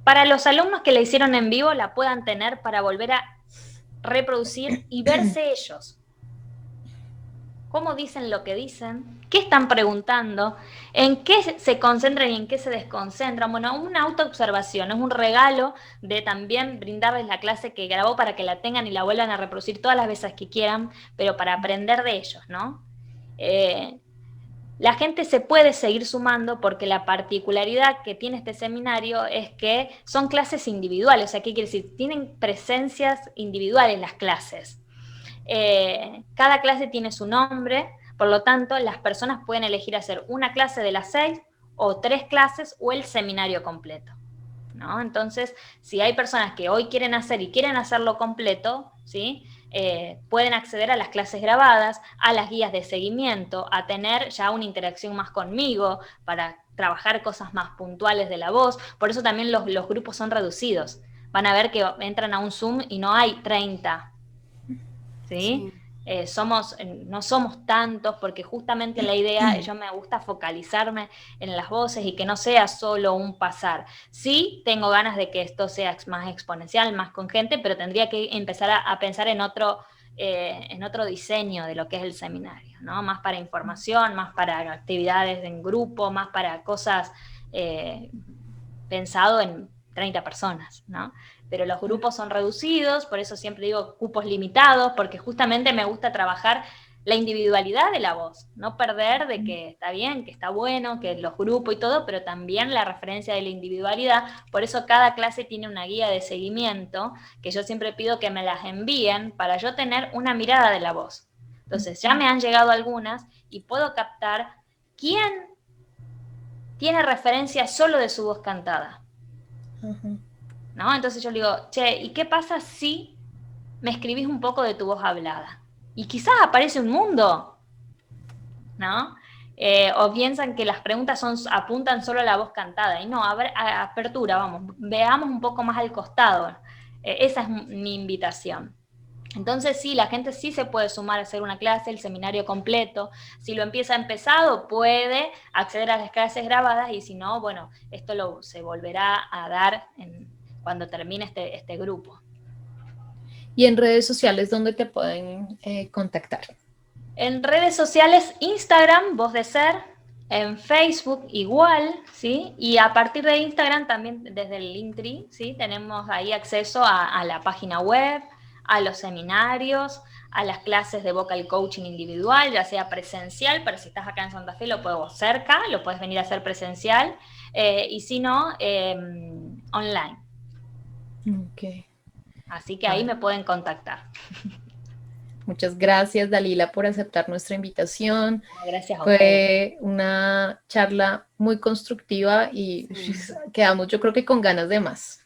para los alumnos que la hicieron en vivo la puedan tener para volver a reproducir y verse ellos. ¿Cómo dicen lo que dicen? ¿Qué están preguntando? ¿En qué se concentran y en qué se desconcentran? Bueno, una autoobservación, es un regalo de también brindarles la clase que grabó para que la tengan y la vuelvan a reproducir todas las veces que quieran, pero para aprender de ellos, ¿no? La gente se puede seguir sumando porque la particularidad que tiene este seminario es que son clases individuales. O sea, ¿qué quiere decir? Tienen presencias individuales las clases. Cada clase tiene su nombre, por lo tanto, las personas pueden elegir hacer una clase de las 6 o 3 clases o el seminario completo, ¿no? Entonces, si hay personas que hoy quieren hacer y quieren hacerlo completo, ¿sí? Pueden acceder a las clases grabadas, a las guías de seguimiento, a tener ya una interacción más conmigo para trabajar cosas más puntuales de la voz. Por eso también los grupos son reducidos. Van a ver que entran a un Zoom y no hay 30. ¿Sí? No somos tantos porque justamente la idea, yo me gusta focalizarme en las voces y que no sea solo un pasar. Sí, tengo ganas de que esto sea más exponencial, más con gente, pero tendría que empezar a pensar en otro diseño de lo que es el seminario, ¿no? Más para información, más para actividades en grupo, más para cosas pensado en 30 personas, ¿no? Pero los grupos son reducidos, por eso siempre digo cupos limitados, porque justamente me gusta trabajar la individualidad de la voz, no perder de que está bien, que está bueno, que los grupos y todo, pero también la referencia de la individualidad. Por eso cada clase tiene una guía de seguimiento, que yo siempre pido que me las envíen para yo tener una mirada de la voz. Entonces ya me han llegado algunas y puedo captar quién tiene referencia solo de su voz cantada. ¿No? Entonces yo le digo, che, ¿y qué pasa si me escribís un poco de tu voz hablada? Y quizás aparece un mundo, ¿no? O piensan que las preguntas apuntan solo a la voz cantada. Y no, a ver, apertura, vamos, veamos un poco más al costado. Esa es mi invitación. Entonces sí, la gente sí se puede sumar a hacer una clase, el seminario completo. Si lo empieza empezado, puede acceder a las clases grabadas y si no, bueno, esto se volverá a dar cuando termine este grupo. Y en redes sociales, ¿dónde te pueden contactar? En redes sociales, Instagram, Voz de Ser, en Facebook igual, ¿sí? Y a partir de Instagram también desde el Linktree, ¿sí? Tenemos ahí acceso a la página web, a los seminarios, a las clases de vocal coaching individual, ya sea presencial, pero si estás acá en Santa Fe lo puedo cerca, lo puedes venir a hacer presencial, y si no, online. Okay. Así que ahí me pueden contactar. Muchas gracias, Dalila, por aceptar nuestra invitación. Gracias a ustedes. Fue ustedes. una charla muy constructiva y quedamos, yo creo que con ganas de más.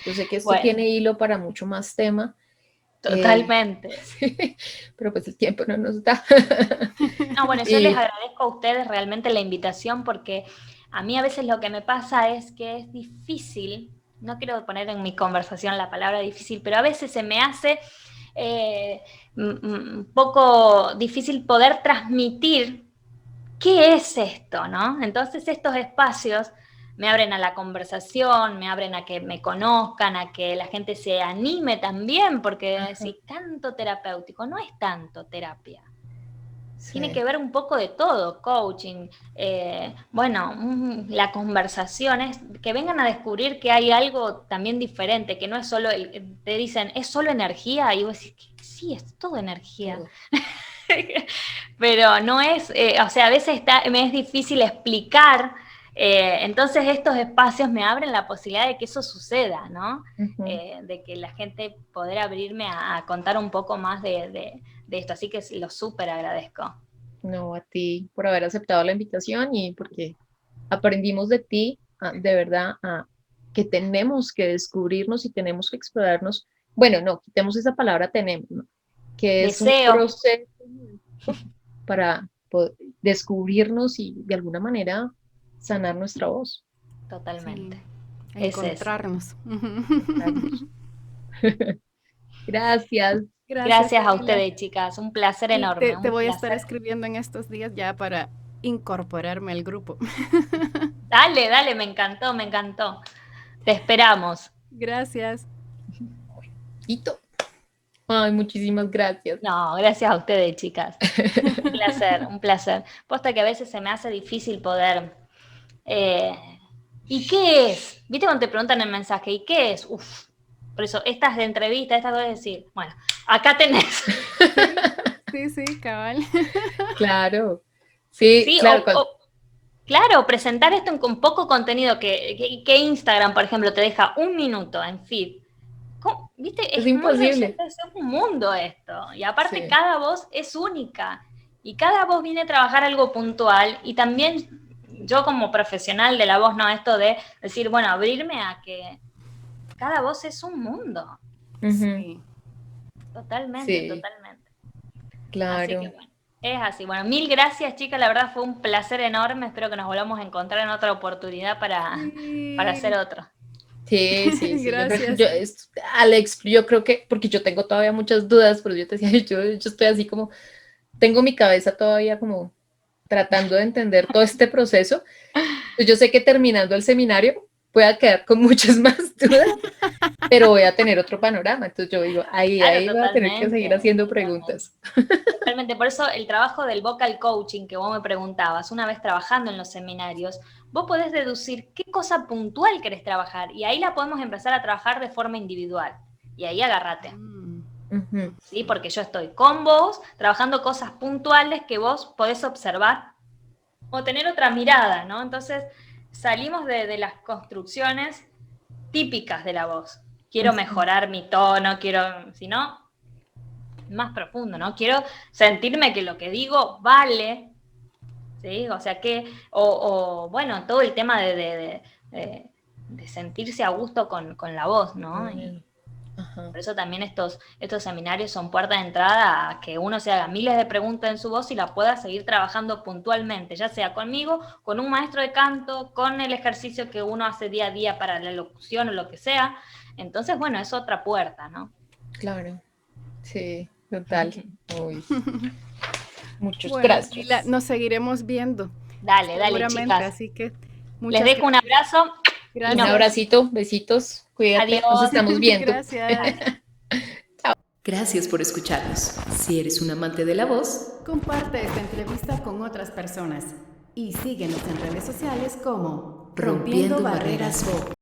Yo sé que esto tiene hilo para mucho más tema. Totalmente. Sí, pero pues el tiempo no nos da. No, bueno, yo les agradezco a ustedes realmente la invitación porque a mí a veces lo que me pasa es que es difícil, no quiero poner en mi conversación la palabra difícil, pero a veces se me hace un poco difícil poder transmitir qué es esto, ¿no? Entonces estos espacios me abren a la conversación, me abren a que me conozcan, a que la gente se anime también, porque si tanto terapéutico, no es tanto terapia. Sí. Tiene que ver un poco de todo, coaching, la conversación, es que vengan a descubrir que hay algo también diferente, que no es solo, te dicen, ¿es solo energía? Y vos decís, sí, es todo energía. Pero no es, a veces me es difícil explicar. Entonces estos espacios me abren la posibilidad de que eso suceda, ¿no? De que la gente poder abrirme a contar un poco más de esto, así que lo súper agradezco. No, a ti por haber aceptado la invitación y porque aprendimos de ti, de verdad, que tenemos que descubrirnos y tenemos que explorarnos. Bueno, no, quitemos esa palabra tenemos, ¿no? Que es Deseo. Un proceso para poder descubrirnos y de alguna manera sanar nuestra voz. Totalmente. Sí, encontrarnos. Gracias. Gracias a ustedes, chicas. Un placer enorme. Te voy a estar escribiendo en estos días ya para incorporarme al grupo. Dale, me encantó. Te esperamos. Gracias. Hito. Ay, muchísimas gracias. No, gracias a ustedes, chicas. Un placer, un placer. Posta que a veces se me hace difícil poder... ¿y qué es? ¿Viste cuando te preguntan en el mensaje? ¿Y qué es? Uf. Por eso, estas de entrevista, estas cosas de decir, bueno, acá tenés. Sí, cabal. Claro. Sí, Sí, claro. claro, presentar esto con poco contenido, que Instagram, por ejemplo, te deja 1 minuto en feed. ¿Viste? Es imposible. Es un mundo esto. Y aparte Sí. cada voz es única. Y cada voz viene a trabajar algo puntual. Y también yo como profesional de la voz, ¿no? Esto de decir, bueno, abrirme a que cada voz es un mundo. Sí. Totalmente, Sí. Totalmente. Claro. Así que bueno, es así. Bueno, mil gracias, chicas. La verdad fue un placer enorme. Espero que nos volvamos a encontrar en otra oportunidad para hacer otro. Sí. Gracias. Alex, yo creo que, porque yo tengo todavía muchas dudas, pero yo te decía, yo estoy así como, tengo mi cabeza todavía como tratando de entender todo este proceso. Pues yo sé que terminando el seminario voy quedar con muchas más dudas, pero voy a tener otro panorama. Entonces yo digo, ahí voy a tener que seguir haciendo preguntas. Totalmente, por eso el trabajo del vocal coaching que vos me preguntabas, una vez trabajando en los seminarios, vos podés deducir qué cosa puntual querés trabajar y ahí la podemos empezar a trabajar de forma individual. Y ahí agárrate. ¿Sí? Porque yo estoy con vos trabajando cosas puntuales que vos podés observar o tener otra mirada, ¿no? Entonces salimos de las construcciones típicas de la voz. Quiero mejorar mi tono, sino más profundo, ¿no? Quiero sentirme que lo que digo vale, ¿sí? O sea que, bueno, todo el tema de sentirse a gusto con la voz, ¿no? Y por eso también estos seminarios son puerta de entrada a que uno se haga miles de preguntas en su voz y la pueda seguir trabajando puntualmente, ya sea conmigo, con un maestro de canto, con el ejercicio que uno hace día a día para la locución o lo que sea. Entonces, bueno, es otra puerta, ¿no? Claro, sí, total. Uy. Muchas Bueno, gracias. nos seguiremos viendo. Dale, Seguramente, chicas. así que Les dejo un abrazo. Gracias. Un abracito, besitos, cuídate, Adiós. nos estamos viendo. Gracias. Gracias por escucharnos. Si eres un amante de la voz, Comparte esta entrevista con otras personas y síguenos en redes sociales como Rompiendo Barreras Voz.